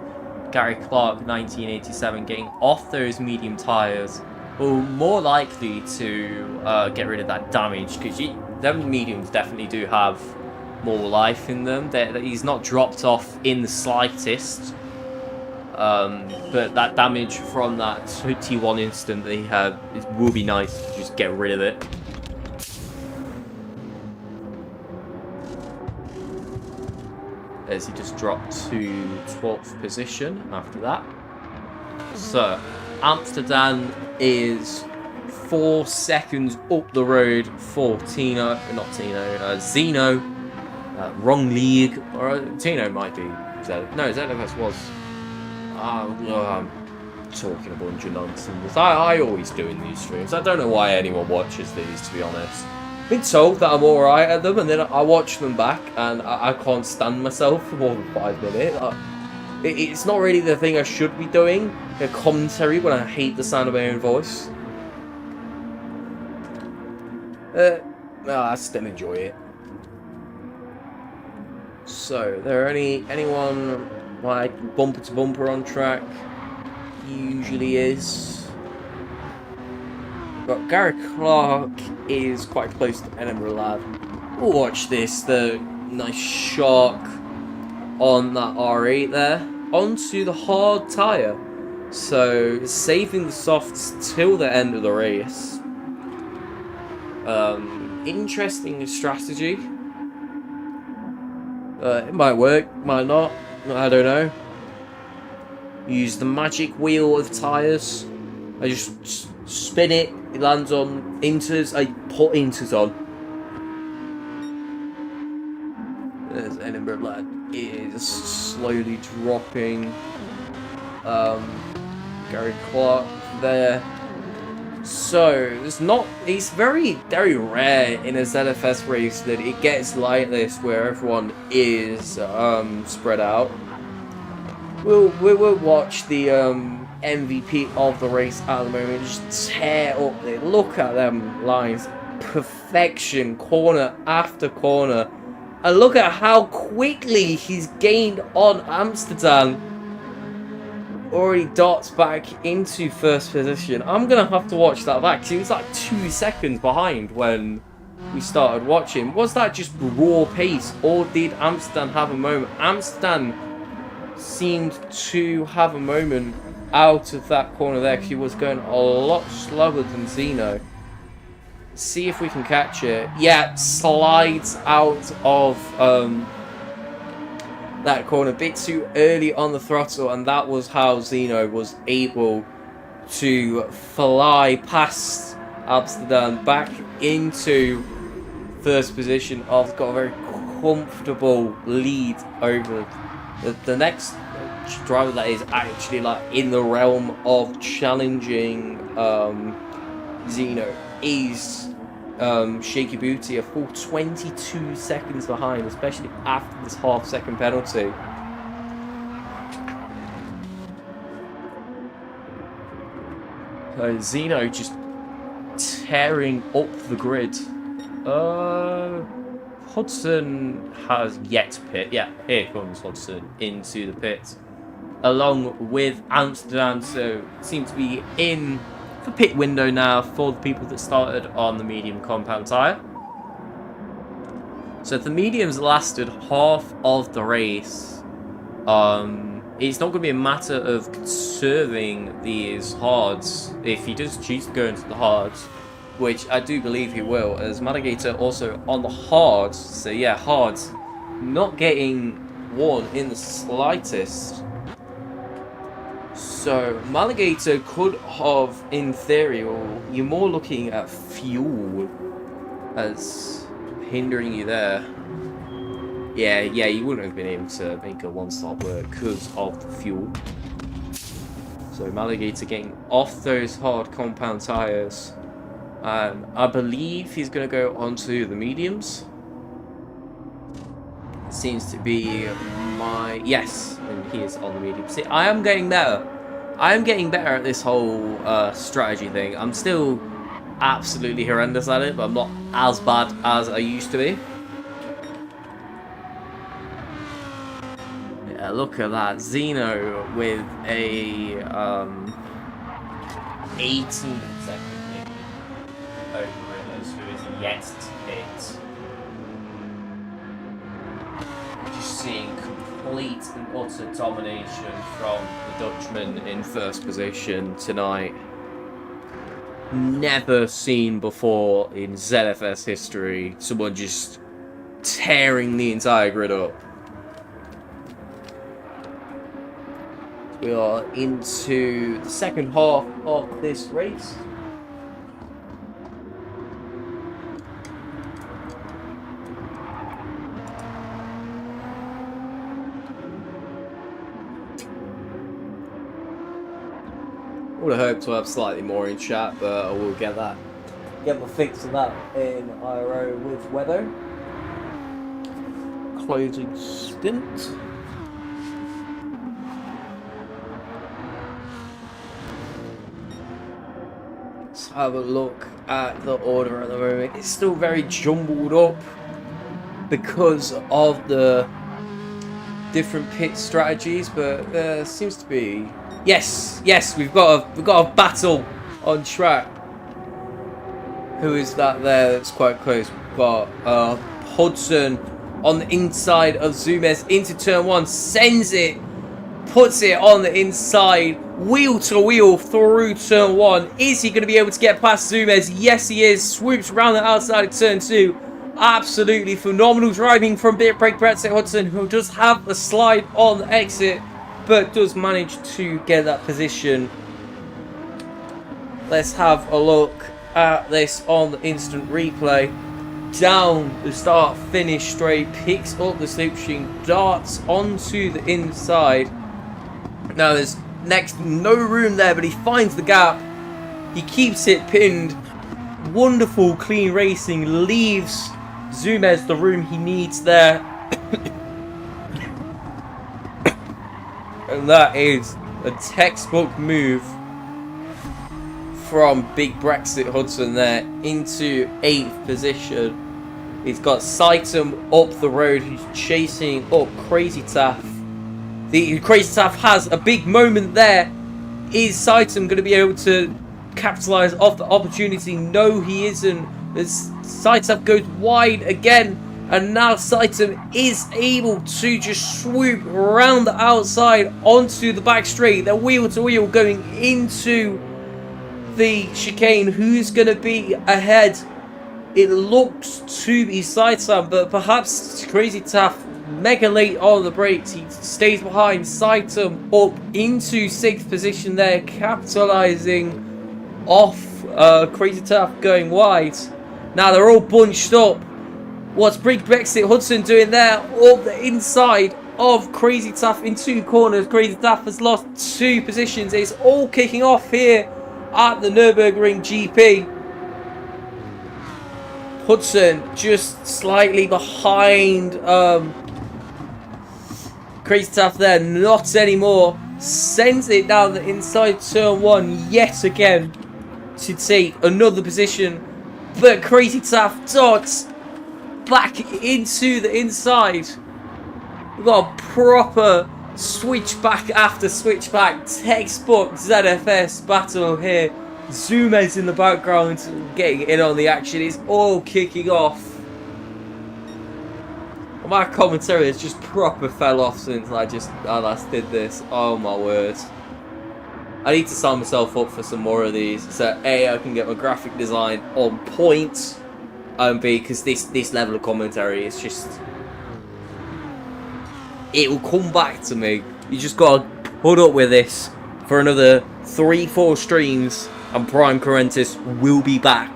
[SPEAKER 1] Gary Clark 1987 getting off those medium tyres, or more likely to get rid of that damage, because them mediums definitely do have more life in them. He's not dropped off in the slightest, but that damage from that T1 incident that he had, it will be nice to just get rid of it. As he just dropped to 12th position after that. So, Amsterdam is 4 seconds up the road for Zeno. Wrong league. Or Tino might be. No, ZFS was. I'm talking a bunch of nonsense. I always do in these streams. I don't know why anyone watches these, to be honest. I've been told that I'm alright at them, and then I watch them back, and I can't stand myself for more than 5 minutes. It's not really the thing I should be doing, a commentary, when I hate the sound of my own voice. No, I still enjoy it. So, there anyone like bumper to bumper on track? Usually is. But Gary Clark is quite close to Edinburgh Lad. Watch this, the nice shark on that R8 there. Onto the hard tyre. So, saving the softs till the end of the race. Interesting strategy. It might work, might not. I don't know. Use the magic wheel of tyres. I just spin it. It lands on inters. I put inters on. There's Edinburgh Lad. It is slowly dropping. Gary Clark there. So it's very, very rare in a ZFS race that it gets like this, where everyone is spread out. We'll watch the MVP of the race at the moment just tear up there. Look at them lines, perfection, corner after corner, and look at how quickly he's gained on Amsterdam. Already darts back into first position. I'm gonna have to watch that back, because he was like 2 seconds behind when we started watching. Was that just raw pace, or did Amsterdam have a moment? Amsterdam seemed to have a moment out of that corner there, because he was going a lot slower than Zeno. See if we can catch it. Yeah, slides out of that corner a bit too early on the throttle, and that was how Zeno was able to fly past Amsterdam back into first position. I've got a very comfortable lead over the next driver that is actually like in the realm of challenging Zeno is Shaky Booty, a full 22 seconds behind, especially after this half-second penalty. Zeno just tearing up the grid. Hudson has yet to pit. Yeah, here comes Hudson into the pit, along with Amsterdam. So seem to be in the pit window now for the people that started on the medium compound tyre. So if the mediums lasted half of the race, it's not going to be a matter of conserving these hards if he does choose to go into the hards, which I do believe he will, as Maligator also on the hards. So yeah, hards not getting one in the slightest. So, Maligator could have, in theory, or you're more looking at fuel as hindering you there. Yeah, you wouldn't have been able to make a one-stop work because of the fuel. So, Maligator getting off those hard compound tyres. And I believe he's going to go onto the mediums. seems to be my... Yes, and he is on the medium. See, I am getting better. I am getting better at this whole strategy thing. I'm still absolutely horrendous at it, but I'm not as bad as I used to be. Yeah, look at that. Zeno with a 18 second lead over Ridders, who is yet to hit. Just seeing complete and utter domination from the Dutchman in first position tonight. Never seen before in ZFS history, someone just tearing the entire grid up. We are into the second half of this race. I would have hoped to have slightly more in chat, but I will get that. Get the fix of that in IRO with weather. Closing stint. Let's have a look at the order at the moment. It's still very jumbled up because of the different pit strategies, but there seems to be... Yes, we've got a battle on track. Who is that there? That's quite close. We've got Hudson on the inside of Zumez into turn one, sends it, puts it on the inside, wheel to wheel through turn one. Is he going to be able to get past Zumez? Yes, he is. Swoops around the outside of turn two. Absolutely phenomenal driving from Brexit Hudson, who does have a slide on the exit, but does manage to get that position. Let's have a look at this on the instant replay. Down the start finish straight, picks up the slipstream, darts onto the inside. Now there's next no room there, but he finds the gap. He keeps it pinned. Wonderful clean racing, leaves Zumez the room he needs there. And that is a textbook move from Big Brexit Hudson there into 8th position. He's got Saitum up the road, who's chasing up Crazy Taff. The Crazy Taff has a big moment there. Is Saitum going to be able to capitalise off the opportunity? No, he isn't. As Saitum goes wide again, and now Saitum is able to just swoop around the outside onto the back straight. They're wheel to wheel going into the chicane. Who's going to be ahead? It looks to be Saitum, but perhaps Crazy Taff mega late on the brakes. He stays behind Saitum up into 6th position there, capitalising off Crazy Taff going wide. Now they're all bunched up. What's Big Brexit Hudson doing there? Up the inside of Crazy Taff in 2 corners. Crazy Taff has lost 2 positions. It's all kicking off here at the Nürburgring GP. Hudson just slightly behind Crazy Taff there. Not anymore. Sends it down the inside turn 1 yet again to take another position. But Crazy Taff darts back into the inside. We've got a proper switchback after switchback. Textbook ZFS battle here. Zumez in the background getting in on the action. It's all kicking off. My commentary has just proper fell off since I last did this. Oh my word. I need to sign myself up for some more of these, so A, I can get my graphic design on point, and B, because this level of commentary is just... It will come back to me. You just got to put up with this for another 3-4 streams, and Prime Kruentis will be back.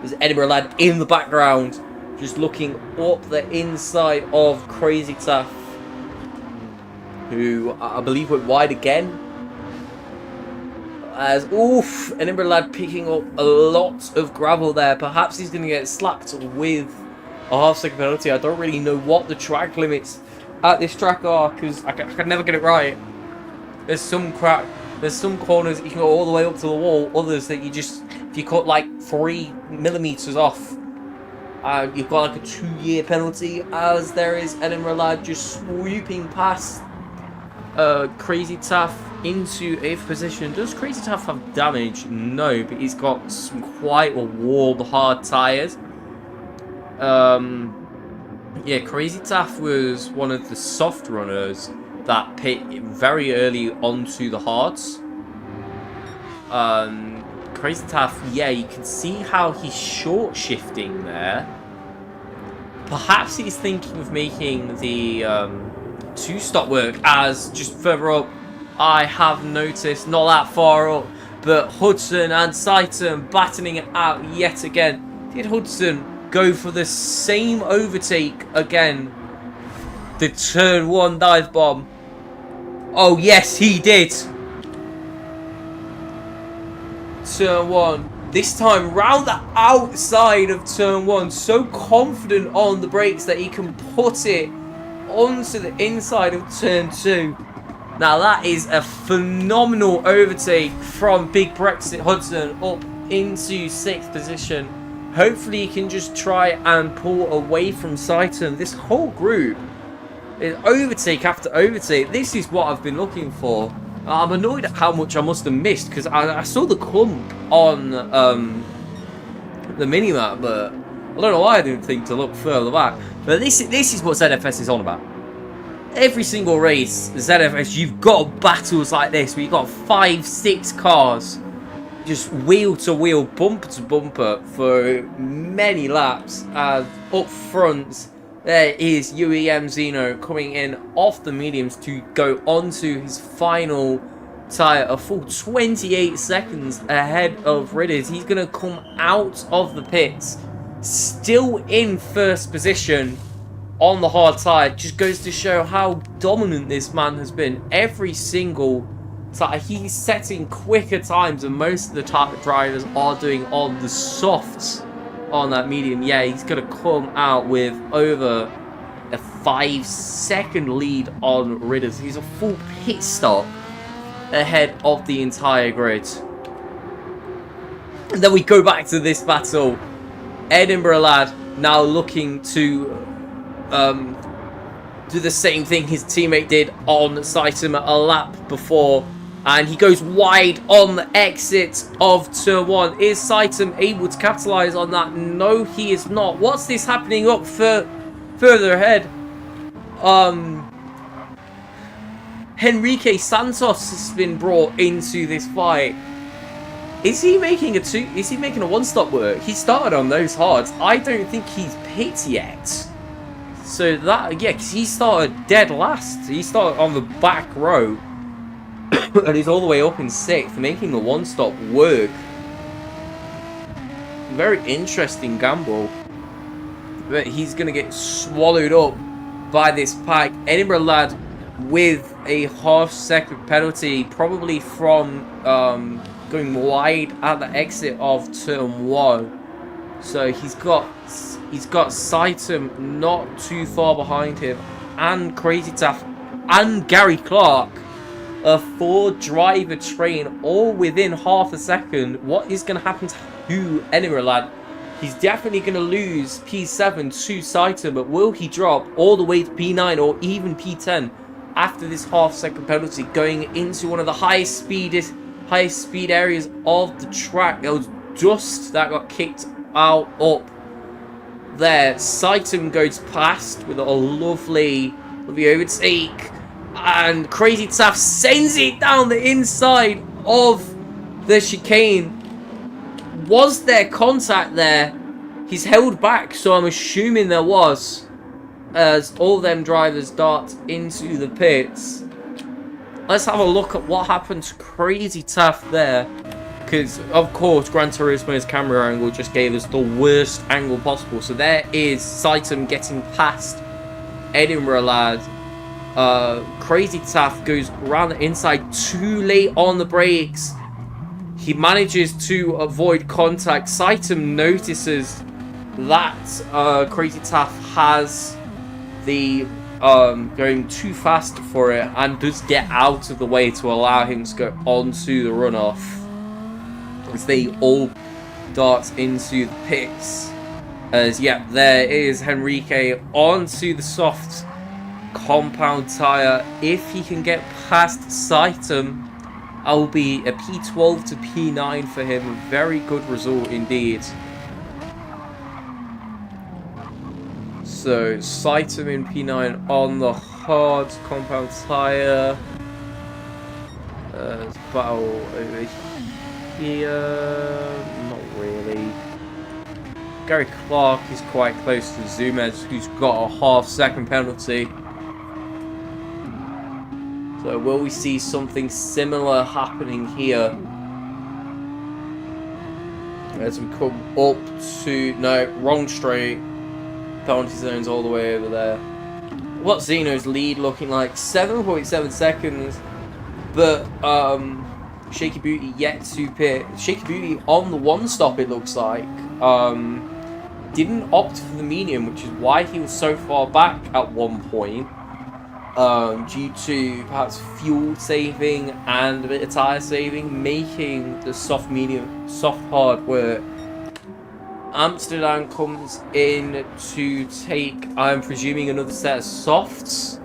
[SPEAKER 1] There's Edinburgh lad in the background, just looking up the inside of Crazy Taff, who I believe went wide again. As, oof, Edinburgh lad picking up a lot of gravel there. Perhaps he's going to get slapped with a half-second penalty. I don't really know what the track limits at this track are, because I can never get it right. There's some corners that you can go all the way up to the wall, others that you just, if you cut like 3 millimeters off, you've got like a 2-year penalty, as there is Edinburgh Lad just swooping past Crazy Taff into 8th position. Does Crazy Taff have damage? No, but he's got some quite a walled hard tyres. Yeah, Crazy Taff was one of the soft runners that pit very early onto the hards. Crazy Taff, yeah, you can see how he's short shifting there. Perhaps he's thinking of making the 2-stop work, as just further up, I have noticed, not that far up, but Hudson and Saiton battling it out yet again. Did Hudson go for the same overtake again? The turn 1 dive bomb. Oh yes, he did. Turn 1. This time round the outside of turn 1. So confident on the brakes that he can put it onto the inside of turn 2. Now that is a phenomenal overtake from Big Brexit Hudson up into 6th position. Hopefully he can just try and pull away from Saiton. This whole group is overtake after overtake. This is what I've been looking for. I'm annoyed at how much I must have missed, because I saw the clump on the minimap, but I don't know why I didn't think to look further back. But this is what ZFS is on about. Every single race, ZFS, you've got battles like this where you've got 5-6 cars just wheel to wheel, bumper to bumper for many laps. Up front, there is UEM Zeno coming in off the mediums to go onto his final tyre, a full 28 seconds ahead of Ridders. He's going to come out of the pits, still in 1st position on the hard tyre. Just goes to show how dominant this man has been every single time. He's setting quicker times than most of the drivers are doing on the softs on that medium. Yeah, he's going to come out with over a 5-second lead on Ridders. He's a full pit stop ahead of the entire grid. And then we go back to this battle. Edinburgh Lad now looking to do the same thing his teammate did on Saiton a lap before, and he goes wide on the exit of turn 1. Is Saiton able to capitalize on that? No, he is not. What's this happening up further ahead? Henrique Santos has been brought into this fight. Is he making a 1-stop work? He started on those hards. I don't think he's pit yet. So that, yeah, because he started dead last. He started on the back row. And he's all the way up in 6th, making the 1-stop work. Very interesting gamble. But he's going to get swallowed up by this pack. Edinburgh Lad with a half-second penalty, probably from going wide at the exit of turn 1. So he's got Saiton not too far behind him, and Crazy Taff and Gary Clark. A 4-driver train all within half a second. What is going to happen to Edinburgh Lad? He's definitely going to lose P7 to Saiton, but will he drop all the way to P9 or even P10 after this half-second penalty, going into one of the highest speed areas of the track? There was dust that got kicked out up there. Saiton goes past with a lovely overtake, and Crazy Taff sends it down the inside of the chicane. Was there contact there? He's held back, so I'm assuming there was, as all them drivers dart into the pits. Let's have a look at what happened to Crazy Taff there, because of course Gran Turismo's camera angle just gave us the worst angle possible. So there is Saiton getting past Edinburgh Lad. Crazy Taff goes around the inside, too late on the brakes. He manages to avoid contact. Saiton notices that Crazy Taff has the going too fast for it and does get out of the way to allow him to go onto the runoff as they all dart into the pits. As there is Henrique onto the soft compound tyre. If he can get past Saitam, I'll be a P12 to P9 for him. A very good result indeed. So Saitam in P9 on the hard compound tyre. Battle over here. Not really. Gary Clark is quite close to Zumez, who's got a half-second penalty. So will we see something similar happening here? As we come up to... No, wrong straight. Penalty zone's all the way over there. What's Zeno's lead looking like? 7.7 seconds. But Shaky Booty yet to pit. Shaky Booty on the one stop, it looks like. Didn't opt for the medium, which is why he was so far back at one point. Due to perhaps fuel saving and a bit of tyre saving, making the soft hard work. Amsterdam comes in to take, I'm presuming, another set of softs.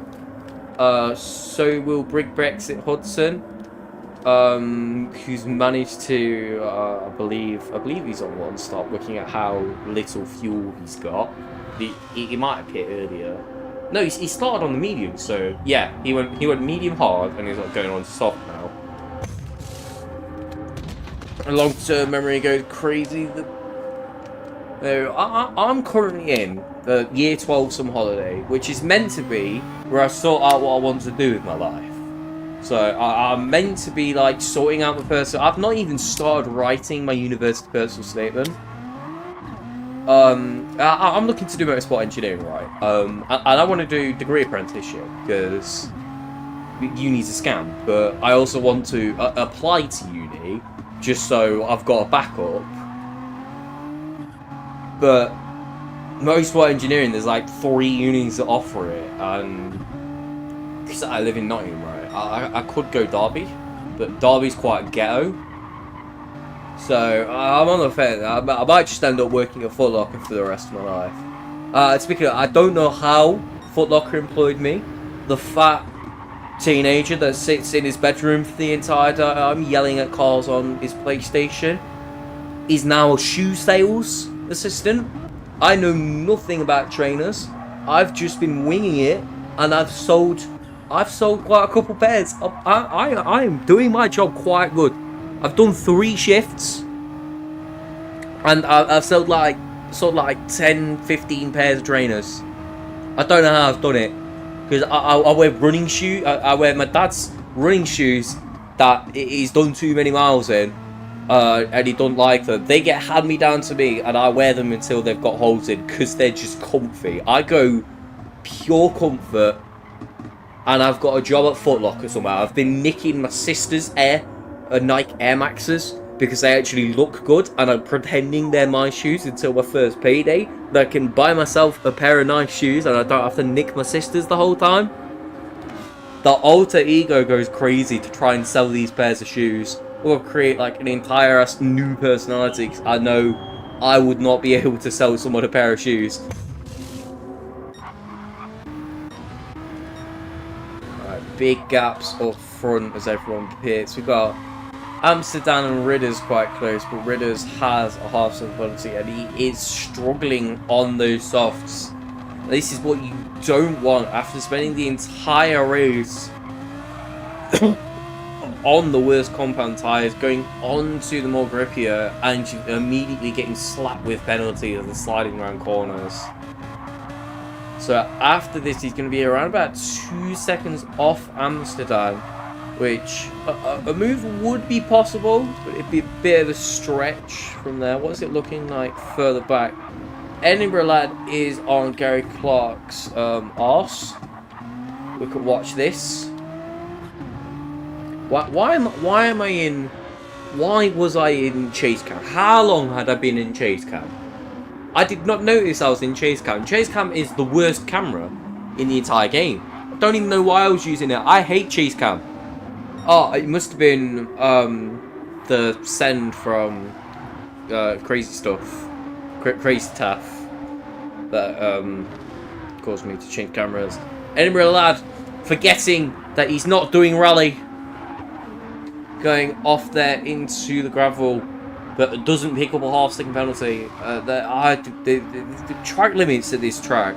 [SPEAKER 1] So will Brig Brexit Hudson, who's managed to, I believe he's on one stop. Looking at how little fuel he's got, he might have hit earlier. No, he started on the medium, so yeah, he went medium hard, and he's like going on to soft now. Long-term memory goes crazy. I'm currently in the year 12 summer holiday, which is meant to be where I sort out what I want to do with my life. So I'm meant to be like sorting out my personal. I've not even started writing my university personal statement. I'm looking to do motorsport engineering, right? And I want to do degree apprenticeship because uni's a scam. But I also want to apply to uni just so I've got a backup. But motorsport engineering, there's like 3 unis that offer it, and because I live in Nottingham, right? I could go Derby, but Derby's quite ghetto. So I'm on the fence. I might just end up working at Foot Locker for the rest of my life. Speaking of, I don't know how Foot Locker employed me. The fat teenager that sits in his bedroom for the entire time yelling at cars on his PlayStation is now a shoe sales assistant. I know nothing about trainers. I've just been winging it, and I've sold quite a couple pairs. I am doing my job quite good. I've done 3 shifts, and I've sold like 10-15 pairs of trainers. I don't know how I've done it, because I wear running shoes. I wear my dad's running shoes that he's done too many miles in, and he don't like them. They get hand me down to me, and I wear them until they've got holes in, because they're just comfy. I go pure comfort, and I've got a job at Foot Locker somewhere. I've been nicking my sister's Nike Air Maxes because they actually look good, and I'm pretending they're my shoes until my first payday, that I can buy myself a pair of nice shoes and I don't have to nick my sister's the whole time. The alter ego goes crazy to try and sell these pairs of shoes or create like an entire new personality, because I know I would not be able to sell someone a pair of shoes. Alright, big gaps up front as everyone pits. We've got Amsterdam and Ridders quite close, but Ridders has a half-second penalty and he is struggling on those softs. This is what you don't want after spending the entire race on the worst compound tyres, going on to the more grippier, and immediately getting slapped with penalties and sliding around corners. So after this, he's going to be around about 2 seconds off Amsterdam, which a move would be possible, but it'd be a bit of a stretch from there. What's it looking like further back? Edinburgh Lad is on Gary Clark's arse. We could watch this. Why was I in chase cam? How long had I been in chase cam? I did not notice I was in chase cam. Chase cam is the worst camera in the entire game. I don't even know why I was using it. I hate chase cam. Oh, it must have been the send from Crazy Stuff, Crazy Taff, that caused me to change cameras. Edinburgh lad forgetting that he's not doing rally, going off there into the gravel, but it doesn't pick up a half-second penalty. The track limits at this track,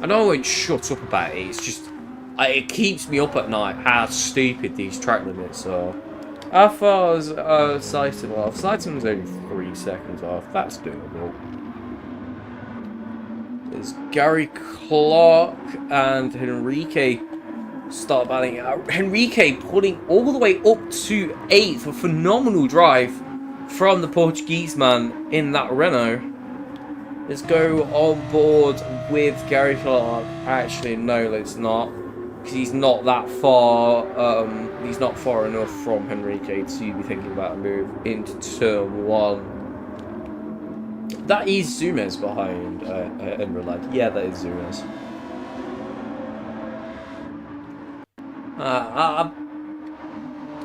[SPEAKER 1] I know I won't shut up about it, it's just, it keeps me up at night how stupid these track limits are. How far is Sighton off? Sighton's only 3 seconds off, that's doable. There's Gary Clark and Henrique start battling it out. Henrique pulling all the way up to 8th, a phenomenal drive from the Portuguese man in that Renault. Let's go on board with Gary Clark. Actually, no, let's not, because he's not that far. He's not far enough from Henrique to be thinking about a move into turn 1. That is Zumez behind Enrolad. Yeah, that is Zumez.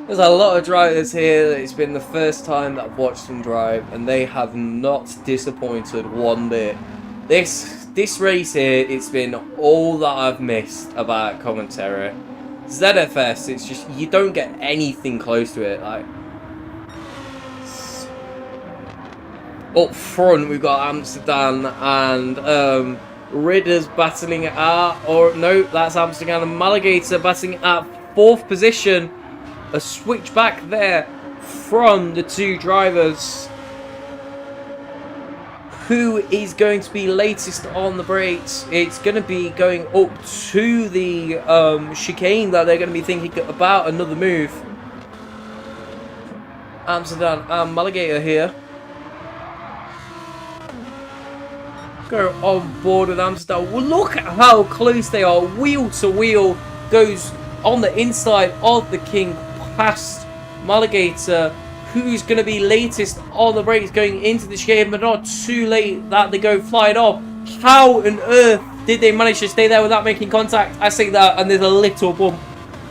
[SPEAKER 1] There's a lot of drivers here. It's been the first time that I've watched them drive, and they have not disappointed one bit. This race here, it's been all that I've missed about commentary. ZFS, it's just, you don't get anything close to it. Like, up front, we've got Amsterdam and Ridder's battling it out. Or no, that's Amsterdam and Malagator battling it at 4th position. A switch back there from the two drivers. Who is going to be latest on the brakes? It's going to be going up to the chicane that they're going to be thinking about another move. Amsterdam and Malagator here. Go on board with Amsterdam. Well, look at how close they are. Wheel to wheel. Goes on the inside of the King past Malagator, who's going to be latest on the brakes going into the chicane, but not too late that they go flying off. How on earth did they manage to stay there without making contact? I say that, and there's a little bump,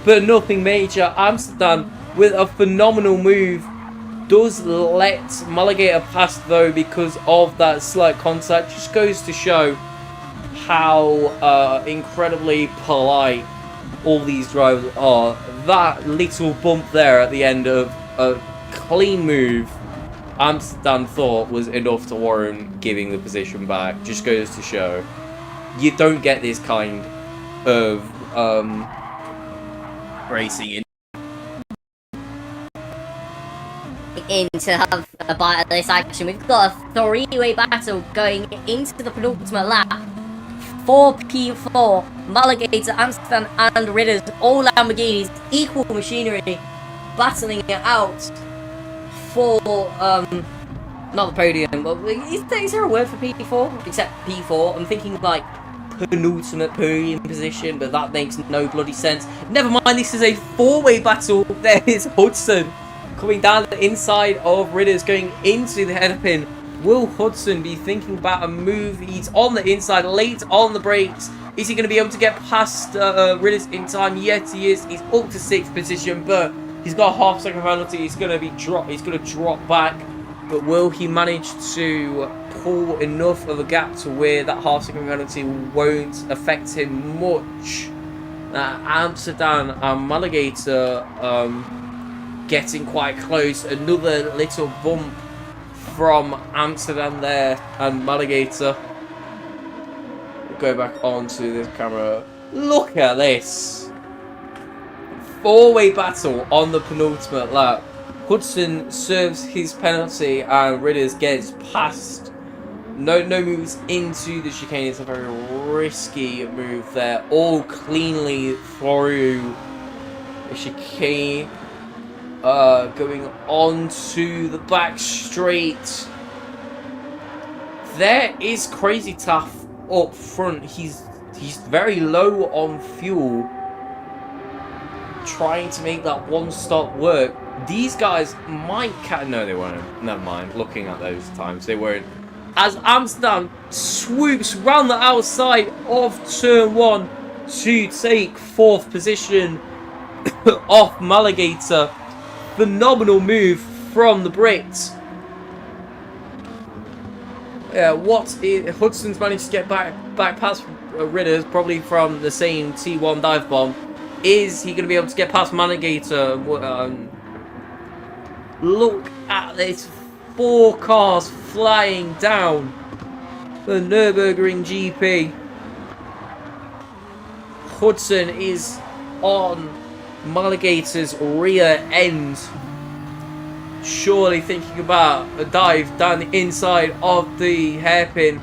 [SPEAKER 1] but nothing major. Amsterdam with a phenomenal move. Does let Malagator pass though because of that slight contact. Just goes to show how incredibly polite all these drivers are. That little bump there at the end of a clean move, Amsterdam thought was enough to warrant giving the position back. Just goes to show you don't get this kind of racing
[SPEAKER 2] in to have a bite of this action. We've got a 3-way battle going into the penultimate lap. 4P4, Malagator, Amsterdam and Ridders, all Lamborghinis, equal machinery, battling it out for, not the podium, but is there a word for P4? Except P4, I'm thinking like penultimate podium position, but that makes no bloody sense. Never mind, this is a 4-way battle. There is Hudson coming down the inside of Ridders, going into the hairpin. Will Hudson be thinking about a move? He's on the inside, late on the brakes. Is he going to be able to get past Ridders in time? Yes, he is. He's up to 6th position, but he's got a half-second penalty. He's going to be He's going to drop back, but will he manage to pull enough of a gap to where that half-second penalty won't affect him much? Amsterdam and Malagator getting quite close. Another little bump from Amsterdam there and Malagator. We'll go back onto this camera. Look at this 4-way battle on the penultimate lap. Hudson serves his penalty and Ridders gets past. No moves into the chicane. It's a very risky move there. All cleanly through the chicane. Going on to the back straight. There is Crazy Tough up front. He's very low on fuel, trying to make that one stop work. These guys might no, they won't. Never mind. Looking at those times, they won't.
[SPEAKER 1] as Amsterdam swoops round the outside of turn 1 to take 4th position off Maligator. Phenomenal move from the Brits. Yeah, Hudson's managed to get back past Ridders, probably from the same T1 dive bomb. Is he going to be able to get past Maligator? Look at this, 4 cars flying down the Nürburgring GP. Hudson is on Maligator's rear end, surely thinking about a dive down the inside of the hairpin,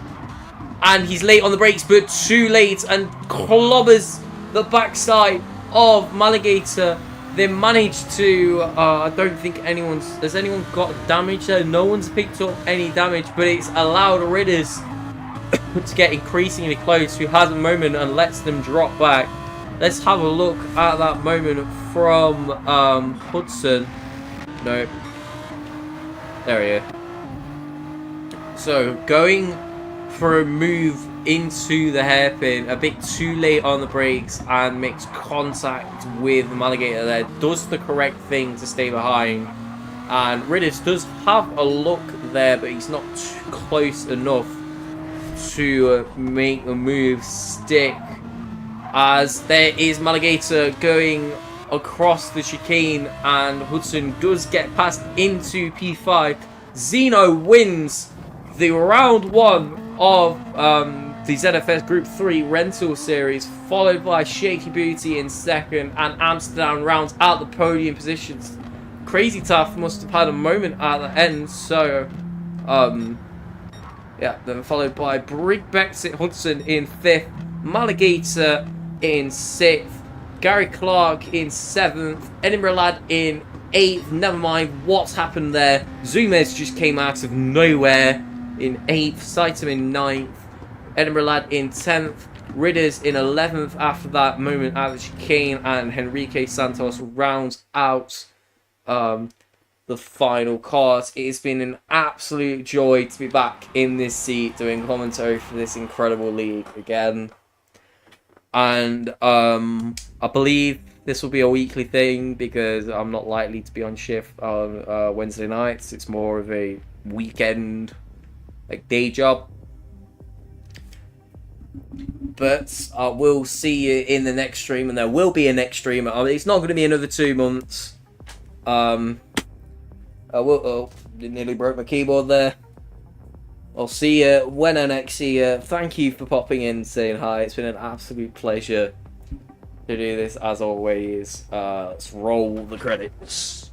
[SPEAKER 1] and he's late on the brakes, but too late, and clobbers the backside of Maligator. They managed to, I don't think has anyone got damage there? No one's picked up any damage, but it's allowed Ridders to get increasingly close, who has a moment and lets them drop back. Let's have a look at that moment from Hudson. No. There he is. So, going for a move into the hairpin, a bit too late on the brakes, and makes contact with Maligator there. Does the correct thing to stay behind. And Riddis does have a look there, but he's not too close enough to make the move stick. As there is Maligator going across the chicane, and Hudson does get past into P5. Zeno wins the round 1 of the ZFS Group 3 rental series, followed by Shaky Booty in 2nd, and Amsterdam rounds out the podium positions. Crazy Tough must have had a moment at the end, so yeah, then followed by Brig Brexit Hudson in 5th, Maligator in 6th, Gary Clark in 7th, Edinburgh Lad in 8th. Never mind what's happened there. Zumez just came out of nowhere in 8th, Saitam in 9th, Edinburgh Lad in 10th, Ridders in 11th after that moment at the chicane, and Henrique Santos rounds out the final cars. It has been an absolute joy to be back in this seat doing commentary for this incredible league again. And I believe this will be a weekly thing because I'm not likely to be on shift on Wednesday nights. It's more of a weekend, like, day job. But we'll see you in the next stream, and there will be a next stream. It's not going to be another 2 months. Nearly broke my keyboard there. I'll see you when I next see you. Thank you for popping in and saying hi. It's been an absolute pleasure to do this as always. Let's roll the credits.